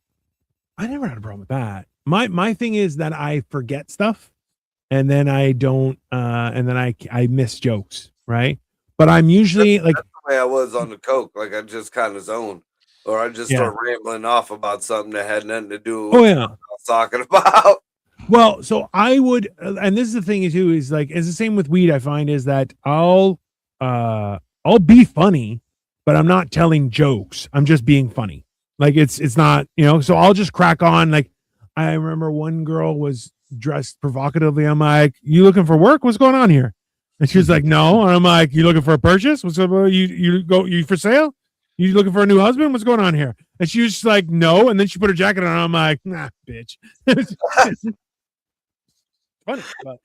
Speaker 2: never had a problem with that. My thing is that I forget stuff, and then I don't, and then I miss jokes, right? But I'm usually like
Speaker 4: that's the way I was on the coke. Like I just kind of zoned. Or I just start rambling off about something that had nothing to do with what I was talking about.
Speaker 2: Well, so I would, and this is the thing too, is like it's the same with weed. I find is that I'll be funny, but I'm not telling jokes. I'm just being funny. Like it's not, so I'll just crack on. Like I remember one girl was dressed provocatively. I'm like, you looking for work? What's going on here? And she was like, no. And I'm like, you looking for a purchase? What's up? You for sale? You looking for a new husband? What's going on here? And she was just like, no. And then she put her jacket on. I'm like, nah, bitch. Funny, but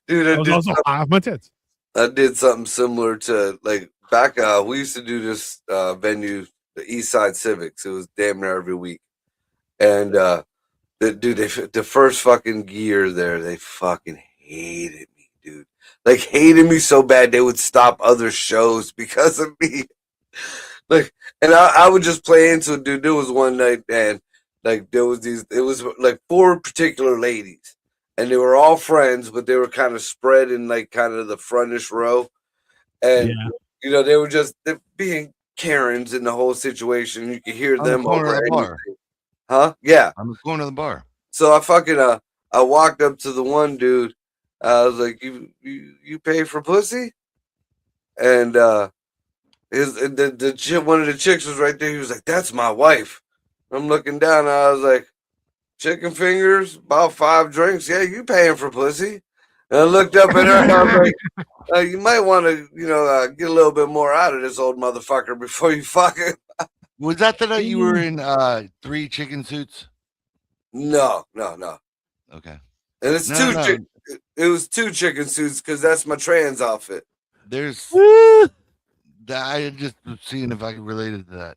Speaker 4: dude,
Speaker 2: I was also high off my tits.
Speaker 4: I did something similar to like back. We used to do this venue, the East Side Civics. It was damn near every week, and the first fucking year there, they fucking hated me, dude. Like hated me so bad they would stop other shows because of me. Like, and I would just play into it, dude. There was one night, and like it was like 4 particular ladies, and they were all friends, but they were kind of spread in like kind of the frontish row, and they were just being Karens in the whole situation. You could hear them over the bar. Huh? Yeah.
Speaker 3: I'm going to the bar.
Speaker 4: So I fucking I walked up to the one dude. I was like, "You pay for pussy?" And one of the chicks was right there. He was like, "That's my wife." I'm looking down. And I was like, "Chicken fingers, about 5 drinks. Yeah, you paying for pussy?" And I looked up at her. And I was like, "You might want to, get a little bit more out of this old motherfucker before you fuck him."
Speaker 3: Was that the night you were in 3 chicken suits?
Speaker 4: No.
Speaker 3: Okay.
Speaker 4: And it's it was 2 chicken suits because that's my trans outfit.
Speaker 3: There's. I just was seeing if I could relate it to that.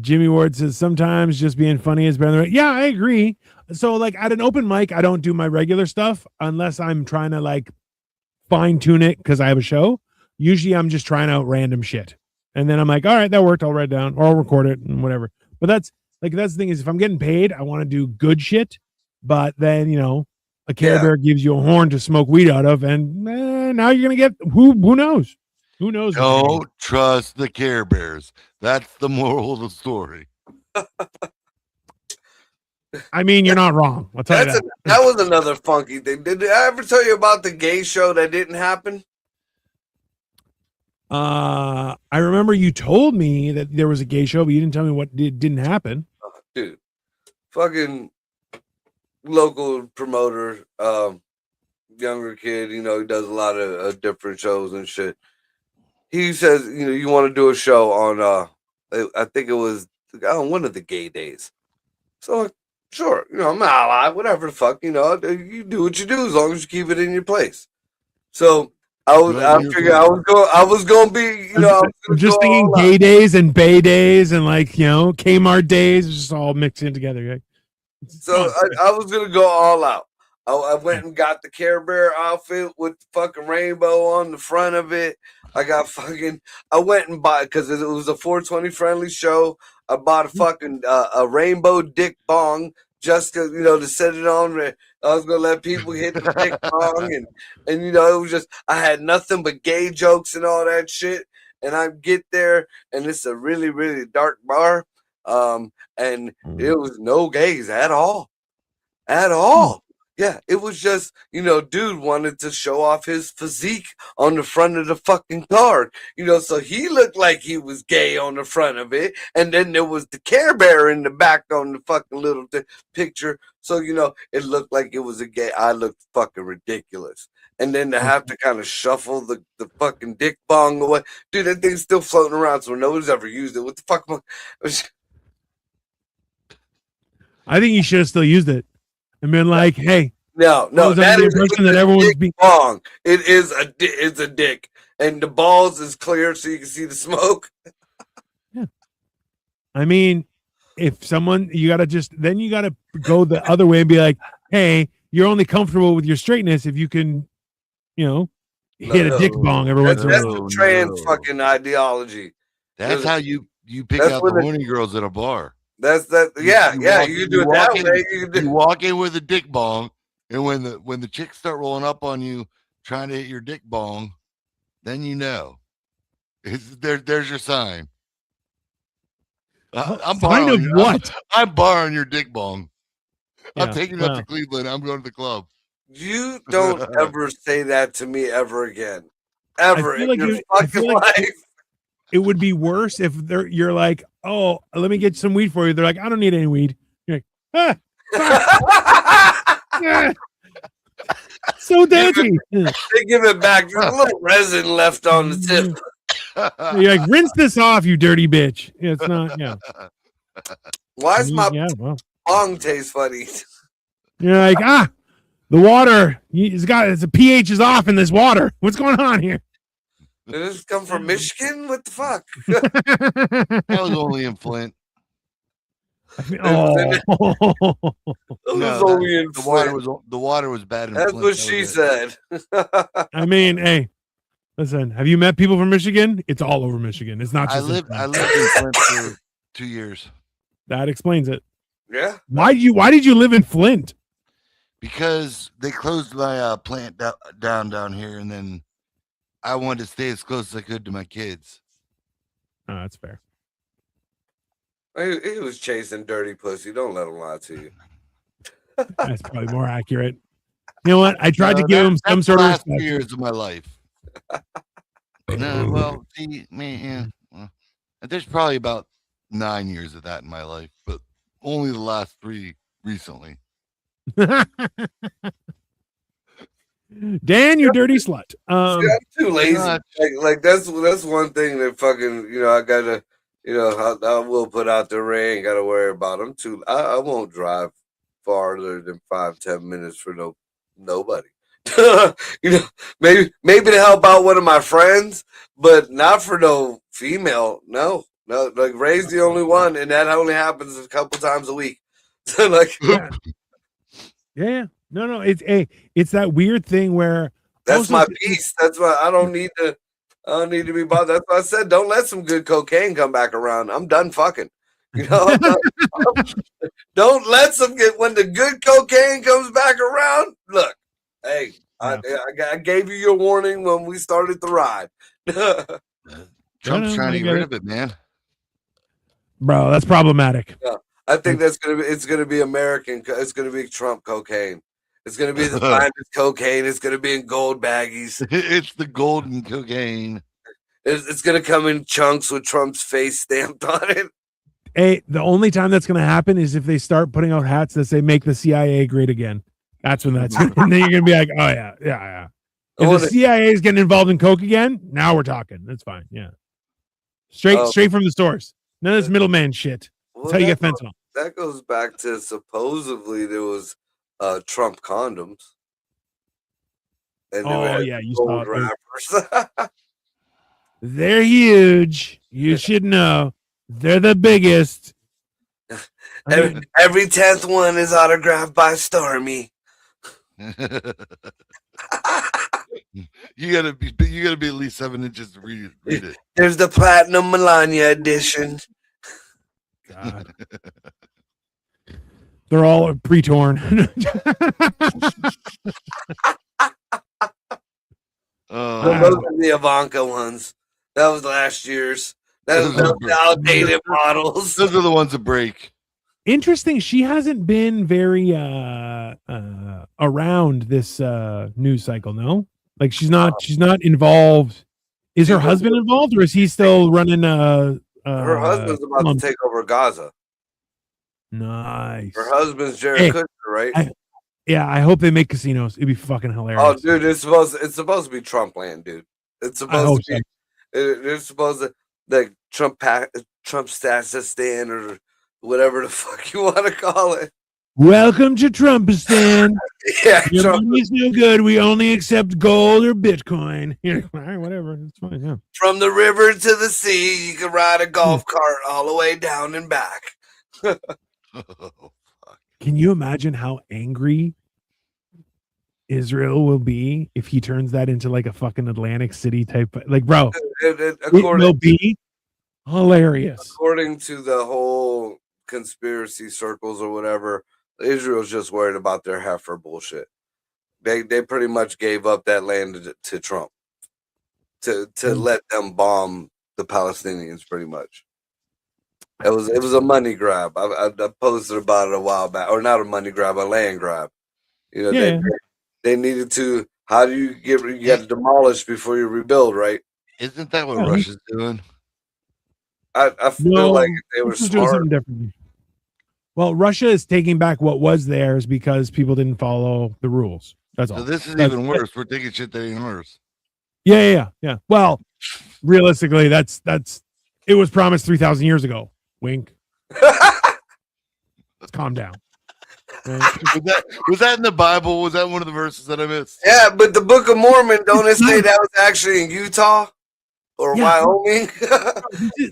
Speaker 2: Jimmy Ward says sometimes just being funny is better. Yeah, I agree. So like at an open mic, I don't do my regular stuff unless I'm trying to like fine tune it because I have a show. Usually I'm just trying out random shit. And then I'm like, all right, that worked. I'll write it down or I'll record it and whatever. But that's the thing is if I'm getting paid, I want to do good shit. But then, a Care Bear gives you a horn to smoke weed out of. And now you're going to get who knows? Who knows?
Speaker 3: Don't trust the Care Bears. That's the moral of the story.
Speaker 2: I mean, you're not wrong. I'll tell you that.
Speaker 4: That was another funky thing. Did I ever tell you about the gay show that didn't happen?
Speaker 2: I remember you told me that there was a gay show, but you didn't tell me what didn't happen.
Speaker 4: Dude, fucking local promoter, younger kid, he does a lot of different shows and shit. He says, you want to do a show on, I think it was one of the gay days. So, sure, I'm not alive, whatever the fuck, you do what you do as long as you keep it in your place. So, I was going to be,
Speaker 2: I'm just thinking gay days and bay days and like, Kmart days, just all mixed in together. Right?
Speaker 4: So, I was going to go all out. I went and got the Care Bear outfit with the fucking rainbow on the front of it. I went and bought, because it was a 420 friendly show. I bought a fucking a rainbow dick bong just to, to set it on. I was going to let people hit the dick bong. And it was just, I had nothing but gay jokes and all that shit. And I get there and it's a really, really dark bar. And it was no gays at all. At all. Yeah, it was just, dude wanted to show off his physique on the front of the fucking card. So he looked like he was gay on the front of it. And then there was the Care Bear in the back on the fucking little picture. So, it looked like it was a gay. I looked fucking ridiculous. And then to have to kind of shuffle the fucking dick bong away. Dude, that thing's still floating around, so nobody's ever used it. What the fuck?
Speaker 2: I think you should have still used it and been like, "Hey,
Speaker 4: no,
Speaker 2: that is the impression that everyone's being
Speaker 4: wrong. It's a dick, and the balls is clear so you can see the smoke."
Speaker 2: Yeah, I mean, if someone you gotta go the other way and be like, "Hey, you're only comfortable with your straightness if you can, hit a dick bong every once in a while."
Speaker 4: That's the trans fucking ideology.
Speaker 3: That's how you pick out the horny girls at a bar.
Speaker 4: That's that. Yeah. You can do it that way.
Speaker 3: You walk in with a dick bong, and when the chicks start rolling up on you trying to hit your dick bong, then there's your sign. I'm borrowing
Speaker 2: what?
Speaker 3: I'm borrowing your dick bong.
Speaker 2: Yeah,
Speaker 3: I'm taking you up to Cleveland. I'm going to the club.
Speaker 4: You don't ever say that to me ever again. Ever in your fucking life.
Speaker 2: It would be worse if you're like, "Oh, let me get some weed for you." They're like, "I don't need any weed." You're like, so dirty.
Speaker 4: They give it back. There's a little resin left on the tip.
Speaker 2: You're like, "Rinse this off, you dirty bitch." Yeah, it's not. Yeah.
Speaker 4: Why is my bong taste funny?
Speaker 2: You're like, the water. The pH is off in this water. What's going on here?
Speaker 4: Did this come from Michigan? What the fuck?
Speaker 3: That was only in Flint.
Speaker 2: The
Speaker 3: water was bad in
Speaker 4: That's
Speaker 3: Flint.
Speaker 4: what she said.
Speaker 2: I mean, hey, listen, have you met people from Michigan? It's all over Michigan. It's not just
Speaker 3: I lived in Flint for 2 years.
Speaker 2: That explains it.
Speaker 4: Yeah.
Speaker 2: Why did you live in Flint?
Speaker 3: Because they closed my plant down here, and then I wanted to stay as close as I could to my kids.
Speaker 2: Oh, that's fair.
Speaker 4: He was chasing dirty pussy. Don't let him lie to you.
Speaker 2: That's probably more accurate. You know what? I tried to give him some sort of respect.
Speaker 3: Years of my life. No, well, see, man, there's probably about 9 years of that in my life, but only the last 3 recently.
Speaker 2: Dan, you dirty slut.
Speaker 4: I'm too lazy. Like that's one thing that fucking I gotta I will put out there. I ain't gotta worry about. I won't drive farther than 5-10 minutes for nobody. Maybe to help out one of my friends, but not for no female. No. Like Ray's the only one, and that only happens a couple times a week. Like,
Speaker 2: yeah. No. It's that weird thing where
Speaker 4: that's my piece. That's why I don't need to be bothered. That's why I said don't let some good cocaine come back around. I'm done fucking. Don't let some when the good cocaine comes back around. Look, hey, I gave you your warning when we started the ride.
Speaker 3: Trump's trying to get rid of it, man.
Speaker 2: Bro, that's problematic.
Speaker 4: Yeah, I think it's gonna be American. It's gonna be Trump cocaine. It's gonna be the finest cocaine. It's gonna be in gold baggies.
Speaker 3: It's the golden cocaine.
Speaker 4: It's gonna come in chunks with Trump's face stamped on it.
Speaker 2: Hey, the only time that's gonna happen is if they start putting out hats that say "Make the CIA Great Again." That's when and then you're gonna be like, "Oh yeah." If the CIA is getting involved in coke again, now we're talking. That's fine. Yeah, straight from the source. None of this middleman shit. That's how you get fentanyl.
Speaker 4: That goes back to supposedly there was Trump condoms.
Speaker 2: And you saw
Speaker 4: it.
Speaker 2: They're huge. You should know. They're the biggest.
Speaker 4: Every 10th one is autographed by Stormy.
Speaker 3: You gotta be at least 7 inches to read it.
Speaker 4: There's the platinum Melania edition.
Speaker 2: God. They're all pre-torn.
Speaker 4: Those are the Ivanka ones. That was last year's. That was the outdated models.
Speaker 3: Those are the ones that break.
Speaker 2: Interesting. She hasn't been very around this news cycle. No, like she's not involved. Is her husband involved, or is he still running?
Speaker 4: Her husband's about to take over Gaza.
Speaker 2: Nice.
Speaker 4: Her husband's Jared Kushner, right?
Speaker 2: I hope they make casinos. It'd be fucking hilarious.
Speaker 4: Oh, dude, it's supposed to be Trump land, dude. It's supposed to be. It's supposed to like Trump Stasistan or whatever the fuck you want to call it.
Speaker 2: Welcome to Trumpistan.
Speaker 4: Yeah,
Speaker 2: your money's no good. We only accept gold or Bitcoin. All right, whatever. It's fine. Yeah.
Speaker 4: From the river to the sea, you can ride a golf cart all the way down and back.
Speaker 2: Can you imagine how angry Israel will be if he turns that into like a fucking Atlantic City type? Like, bro, it will be hilarious.
Speaker 4: According to the whole conspiracy circles or whatever, Israel's just worried about their heifer bullshit. They pretty much gave up that land to Trump to let them bomb the Palestinians. Pretty much, it was a money grab. I posted about it a while back, or not a money grab, a land grab. You know, they needed to. How do you got to demolish before you rebuild, right?
Speaker 3: Isn't that what Russia's doing?
Speaker 4: I feel like they were smart.
Speaker 2: Well, Russia is taking back what was theirs because people didn't follow the rules. That's all.
Speaker 3: So this is even worse. We're taking shit that ain't ours.
Speaker 2: Yeah. Well, realistically, that's it was promised 3,000 years ago. Wink. Let's calm down.
Speaker 3: Was that in the Bible? Was that one of the verses that I missed?
Speaker 4: Yeah, but the Book of Mormon, don't it say that was actually in Utah or Wyoming?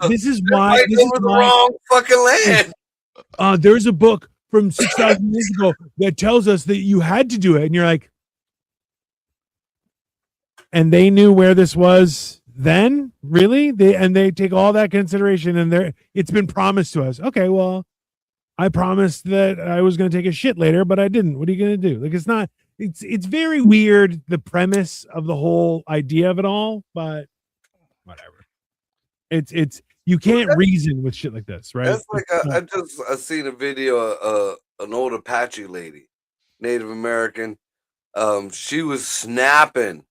Speaker 2: This is why
Speaker 4: this is the wrong fucking land.
Speaker 2: There's a book from 6,000 years ago that tells us that you had to do it, and you're like, and they knew where this was then, really? They take all that consideration, and it's been promised to us. Okay, well, I promised that I was going to take a shit later, but I didn't. What are you going to do? Like, it's very weird, the premise of the whole idea of it all, but whatever. It's you can't reason with shit like this, right?
Speaker 4: That's like I seen a video an old Apache lady, Native American. She was snapping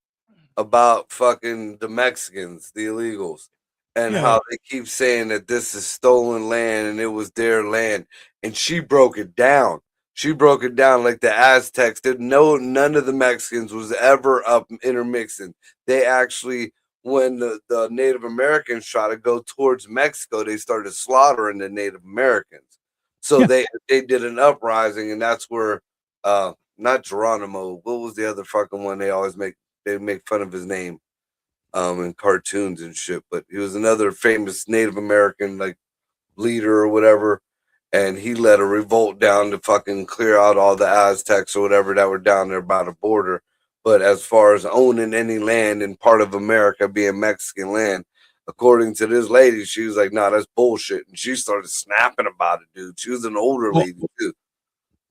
Speaker 4: about fucking the Mexicans, the illegals, and how they keep saying that this is stolen land and it was their land. And she broke it down. She broke it down like the Aztecs did. None of the Mexicans was ever up intermixing. They actually, when the Native Americans try to go towards Mexico, they started slaughtering the Native Americans. So they did an uprising, and that's where not Geronimo. What was the other fucking one they always make fun of his name in cartoons and shit, but he was another famous Native American like leader or whatever, and he led a revolt down to fucking clear out all the Aztecs or whatever that were down there by the border. But as far as owning any land in part of America being Mexican land, according to this lady, she was like, nah, that's bullshit. And she started snapping about it, dude. She was an older lady too.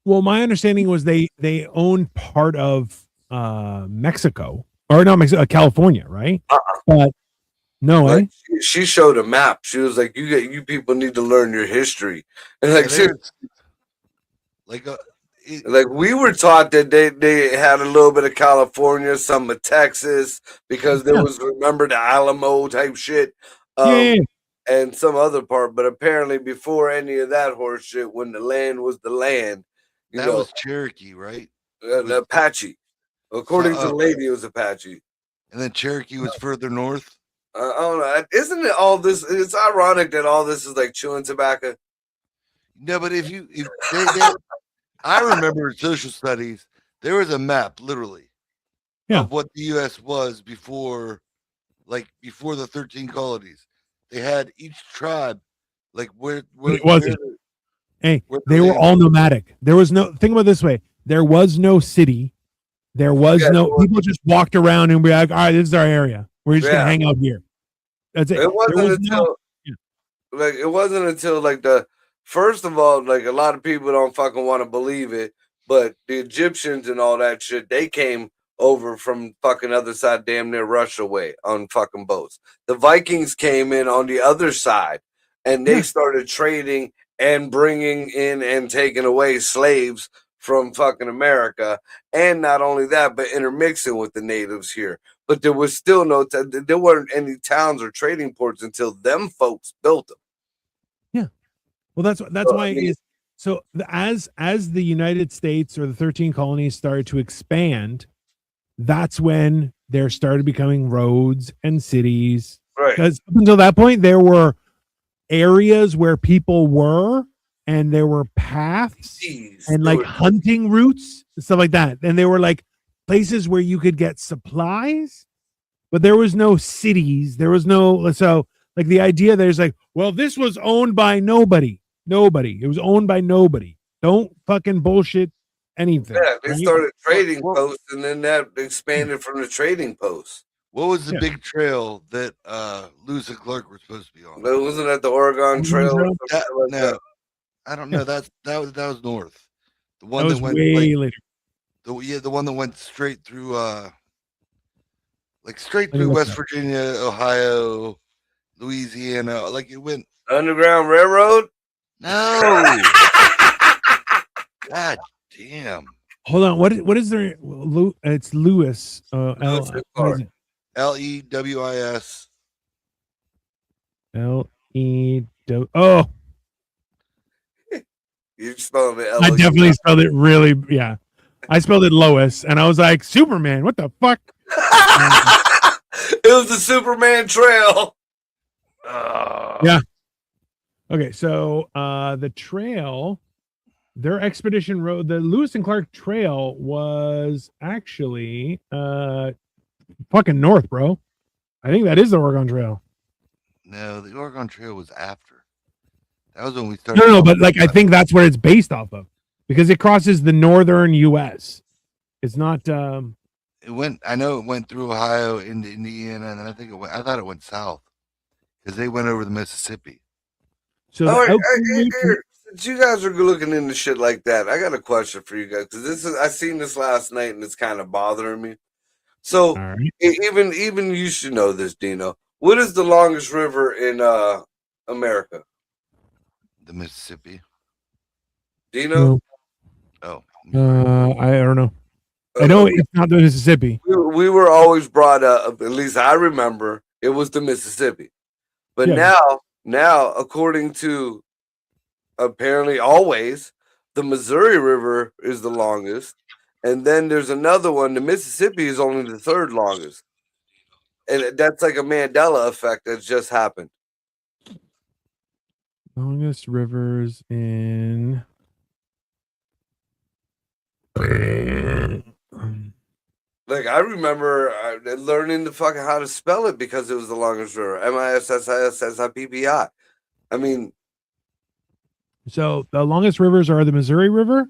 Speaker 2: Well, my understanding was they owned part of Mexico, or not Mexico, California, right? But no,
Speaker 4: like, she showed a map. She was like, "You people need to learn your history." And like, we were taught that they had a little bit of California, some of Texas, because there was, remember, the Alamo type shit, and some other part. But apparently, before any of that horse shit, when the land was the land,
Speaker 3: that was Cherokee, right?
Speaker 4: The Apache. According to the lady, it was Apache.
Speaker 3: And then Cherokee was further north?
Speaker 4: I don't know. Isn't it all this? It's ironic that all this is like chewing tobacco.
Speaker 3: No, but I remember in social studies, there was a map, literally, of what the U.S. was before the 13 colonies. They had each tribe, like where
Speaker 2: it wasn't. Hey, they were all nomadic. There was no, think about it this way. There was no city. There was people just walked around and be like, all right, this is our area. We're just gonna hang out here. That's it.
Speaker 4: It wasn't until like first of all, like a lot of people don't fucking want to believe it, but the Egyptians and all that shit, they came over from fucking other side, damn near Russia way on fucking boats. The Vikings came in on the other side and they started trading and bringing in and taking away slaves from fucking America. And not only that, but intermixing with the natives here. But there was still there weren't any towns or trading ports until them folks built them.
Speaker 2: Well, that's why it is. So as the United States or the 13 colonies started to expand, that's when there started becoming roads and cities.
Speaker 4: Right.
Speaker 2: Because up until that point, there were areas where people were, and there were paths and like hunting routes and stuff like that. And there were like places where you could get supplies, but there was no cities. There was no, so like the idea there's like, well, this was owned by nobody. It was owned by nobody. Don't fucking bullshit anything.
Speaker 4: Yeah, they started trading posts, and then that expanded from the trading posts.
Speaker 3: What was the big trail that Lewis and Clark were supposed to be on?
Speaker 4: But wasn't that the Oregon Trail?
Speaker 3: No, I don't know. That was north. The one
Speaker 2: that went way later.
Speaker 3: The one that went straight through, like straight through West Virginia, Ohio, Louisiana. Like it went
Speaker 4: Underground Railroad.
Speaker 3: No. God damn.
Speaker 2: Hold on. What is there? It's Lewis.
Speaker 3: Lewis.
Speaker 2: Oh.
Speaker 4: You spelled it.
Speaker 2: I definitely spelled it really. Yeah. I spelled it Lois, and I was like, Superman. What the fuck?
Speaker 4: It was the Superman Trail.
Speaker 2: Yeah. Okay, so the trail, their expedition road, the Lewis and Clark Trail was actually fucking north, bro. I think that is the Oregon Trail.
Speaker 3: No, the Oregon Trail was after. That was when we started.
Speaker 2: No, but like I think that's where it's based off of because it crosses the northern U.S. It's not.
Speaker 3: It went. I know it went through Ohio into Indiana, and then I thought it went south because they went over the Mississippi.
Speaker 4: So since you guys are looking into shit like that, I got a question for you guys because I seen this last night and it's kind of bothering me. So even you should know this, Dino. What is the longest river in America?
Speaker 3: The Mississippi.
Speaker 2: Dino?
Speaker 3: Oh.
Speaker 2: I don't know. I know it's not the Mississippi.
Speaker 4: We were always brought up, at least I remember, it was the Mississippi. But now, according to apparently always, the Missouri River is the longest. And then there's another one. The Mississippi is only the third longest. And that's like a Mandela effect that's just happened.
Speaker 2: Longest rivers in...
Speaker 4: Like I remember learning the fucking how to spell it because it was the longest river. Mississippi. I mean,
Speaker 2: so the longest rivers are the Missouri River,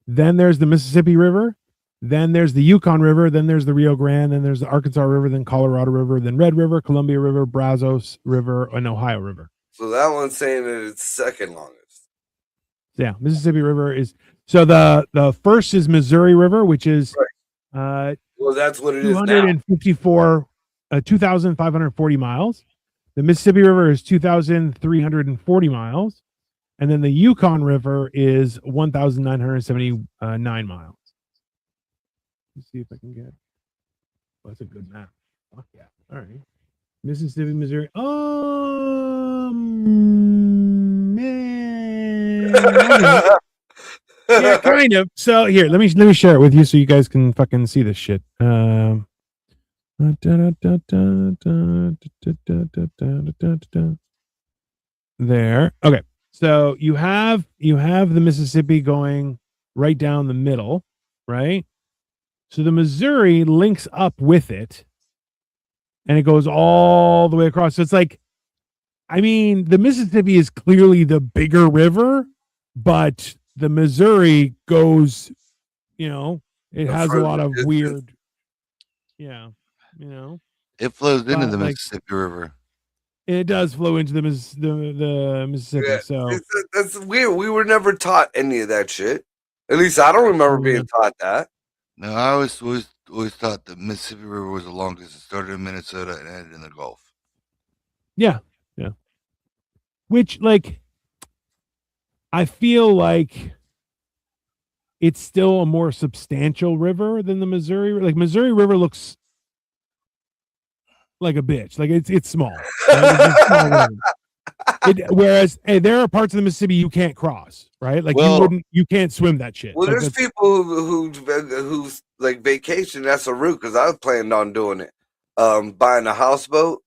Speaker 2: then there's the Mississippi River, then there's the Yukon River, then there's the Rio Grande, then there's the Arkansas River, then Colorado River, then Red River, Columbia River, Brazos River, and Ohio River.
Speaker 4: So that one's saying that it's second longest.
Speaker 2: Yeah, Mississippi River is so the first is Missouri River, which is
Speaker 4: well, that's what it
Speaker 2: 254, 2,540 miles. The Mississippi River is 2,340 miles. And then the Yukon River is 1,979 miles. Let's see if I can get. Oh, that's a good map. Fuck yeah. All right. Mississippi, Missouri. Man. Yeah, kind of. So here, let me share it with you so you guys can fucking see this shit. There. Okay. So you have the Mississippi going right down the middle, right? So the Missouri links up with it and it goes all the way across. So it's like, I mean, the Mississippi is clearly the bigger river, but the Missouri goes, it has a lot of weird, it
Speaker 3: flows into the Mississippi River.
Speaker 2: It does flow into the Mississippi. Yeah, so
Speaker 4: that's weird. We were never taught any of that shit. At least I don't remember being taught that.
Speaker 3: No, I always thought the Mississippi River was the longest. It started in Minnesota and ended in the Gulf.
Speaker 2: Yeah. Which, like, I feel like it's still a more substantial river than the Missouri. Like Missouri River looks like a bitch. Like it's small. Right? It's a small river. Whereas there are parts of the Mississippi you can't cross, right? Like you can't swim that shit.
Speaker 4: Well,
Speaker 2: like,
Speaker 4: there's people who's like vacation. That's a route because I was planning on doing it. Buying a houseboat,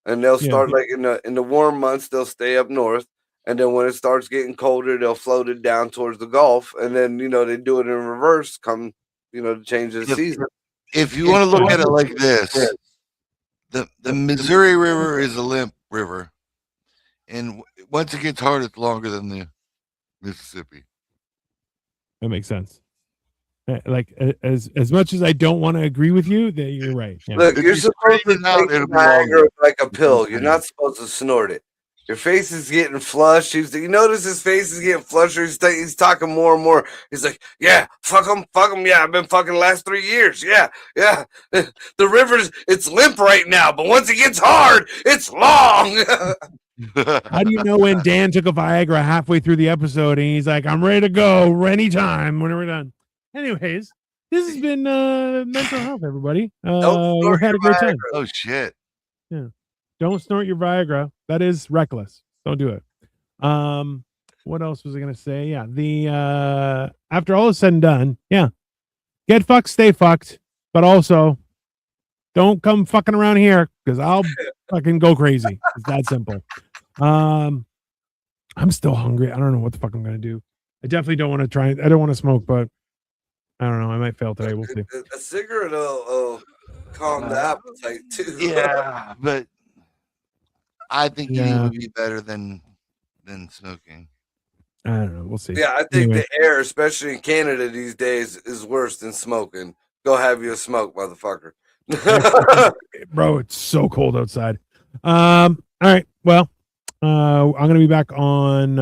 Speaker 4: and they'll start like in the warm months. They'll stay up north, and then when it starts getting colder, they'll float it down towards the Gulf, and then they do it in reverse. Come to change the season.
Speaker 3: If you want to look at it like this, the Missouri River is a limp river. And once it gets hard, it's longer than the Mississippi.
Speaker 2: That makes sense. Like as much as I don't want to agree with you, that you're right. Yeah.
Speaker 4: Look, you're supposed to take Niagara like a pill. You're not supposed to snort it. Your face is getting flushed. You notice his face is getting flusher. He's talking more and more. He's like, yeah, fuck him. Yeah, I've been fucking the last 3 years. Yeah. The it's limp right now, but once it gets hard, it's long.
Speaker 2: How do you know when Dan took a Viagra halfway through the episode and he's like, I'm ready to go anytime when we're done? Anyways, this has been mental health, everybody. We had a great time.
Speaker 3: Oh shit.
Speaker 2: Yeah. Don't snort your Viagra. That is reckless. Don't do it. What else was I gonna say? Yeah, the after all is said and done, get fucked, stay fucked, but also don't come fucking around here because I'll fucking go crazy. It's that simple. I'm still hungry. I don't know what the fuck I'm gonna do. I definitely don't want to try. I don't want to smoke, but I don't know. I might fail today. We'll see.
Speaker 4: A cigarette will calm the appetite too.
Speaker 3: Yeah, but I think eating would be better than smoking.
Speaker 2: I don't know. We'll see.
Speaker 4: Yeah, I think the air, especially in Canada these days, is worse than smoking. Go have you a smoke, motherfucker.
Speaker 2: Bro, it's so cold outside. All right. Well, I'm gonna be back on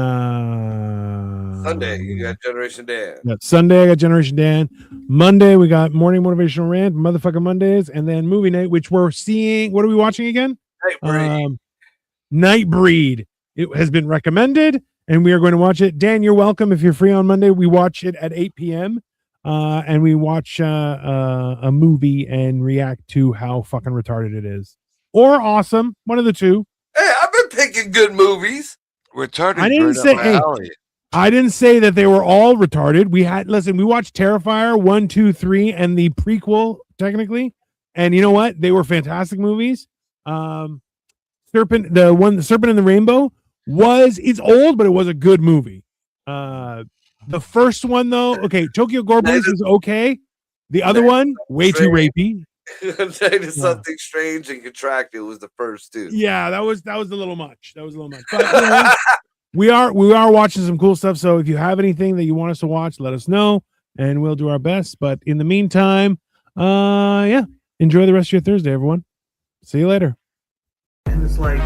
Speaker 4: Sunday. You got Generation Dan.
Speaker 2: Yeah, Sunday I got Generation Dan. Monday we got morning motivational rant, motherfucking Mondays, and then movie night, which we're seeing. What are we watching again? Nightbreed. It has been recommended, and we are going to watch it. Dan, you're welcome. If you're free on Monday, we watch it at 8 p.m. And we watch a movie and react to how fucking retarded it is, or awesome. One of the two.
Speaker 4: Hey, I've been picking good movies.
Speaker 3: Retarded.
Speaker 2: I didn't say that they were all retarded. We watched Terrifier 1, 2, 3, and the prequel technically, and you know what? They were fantastic movies. Serpent in the Rainbow it's old, but it was a good movie. The first one though, okay, Tokyo Gore Police was okay. The other one, way too rapey.
Speaker 4: Something strange and contracted was the first two.
Speaker 2: Yeah, that was a little much. But we are watching some cool stuff. So if you have anything that you want us to watch, let us know, and we'll do our best. But in the meantime, enjoy the rest of your Thursday, everyone. See you later.
Speaker 1: And it's like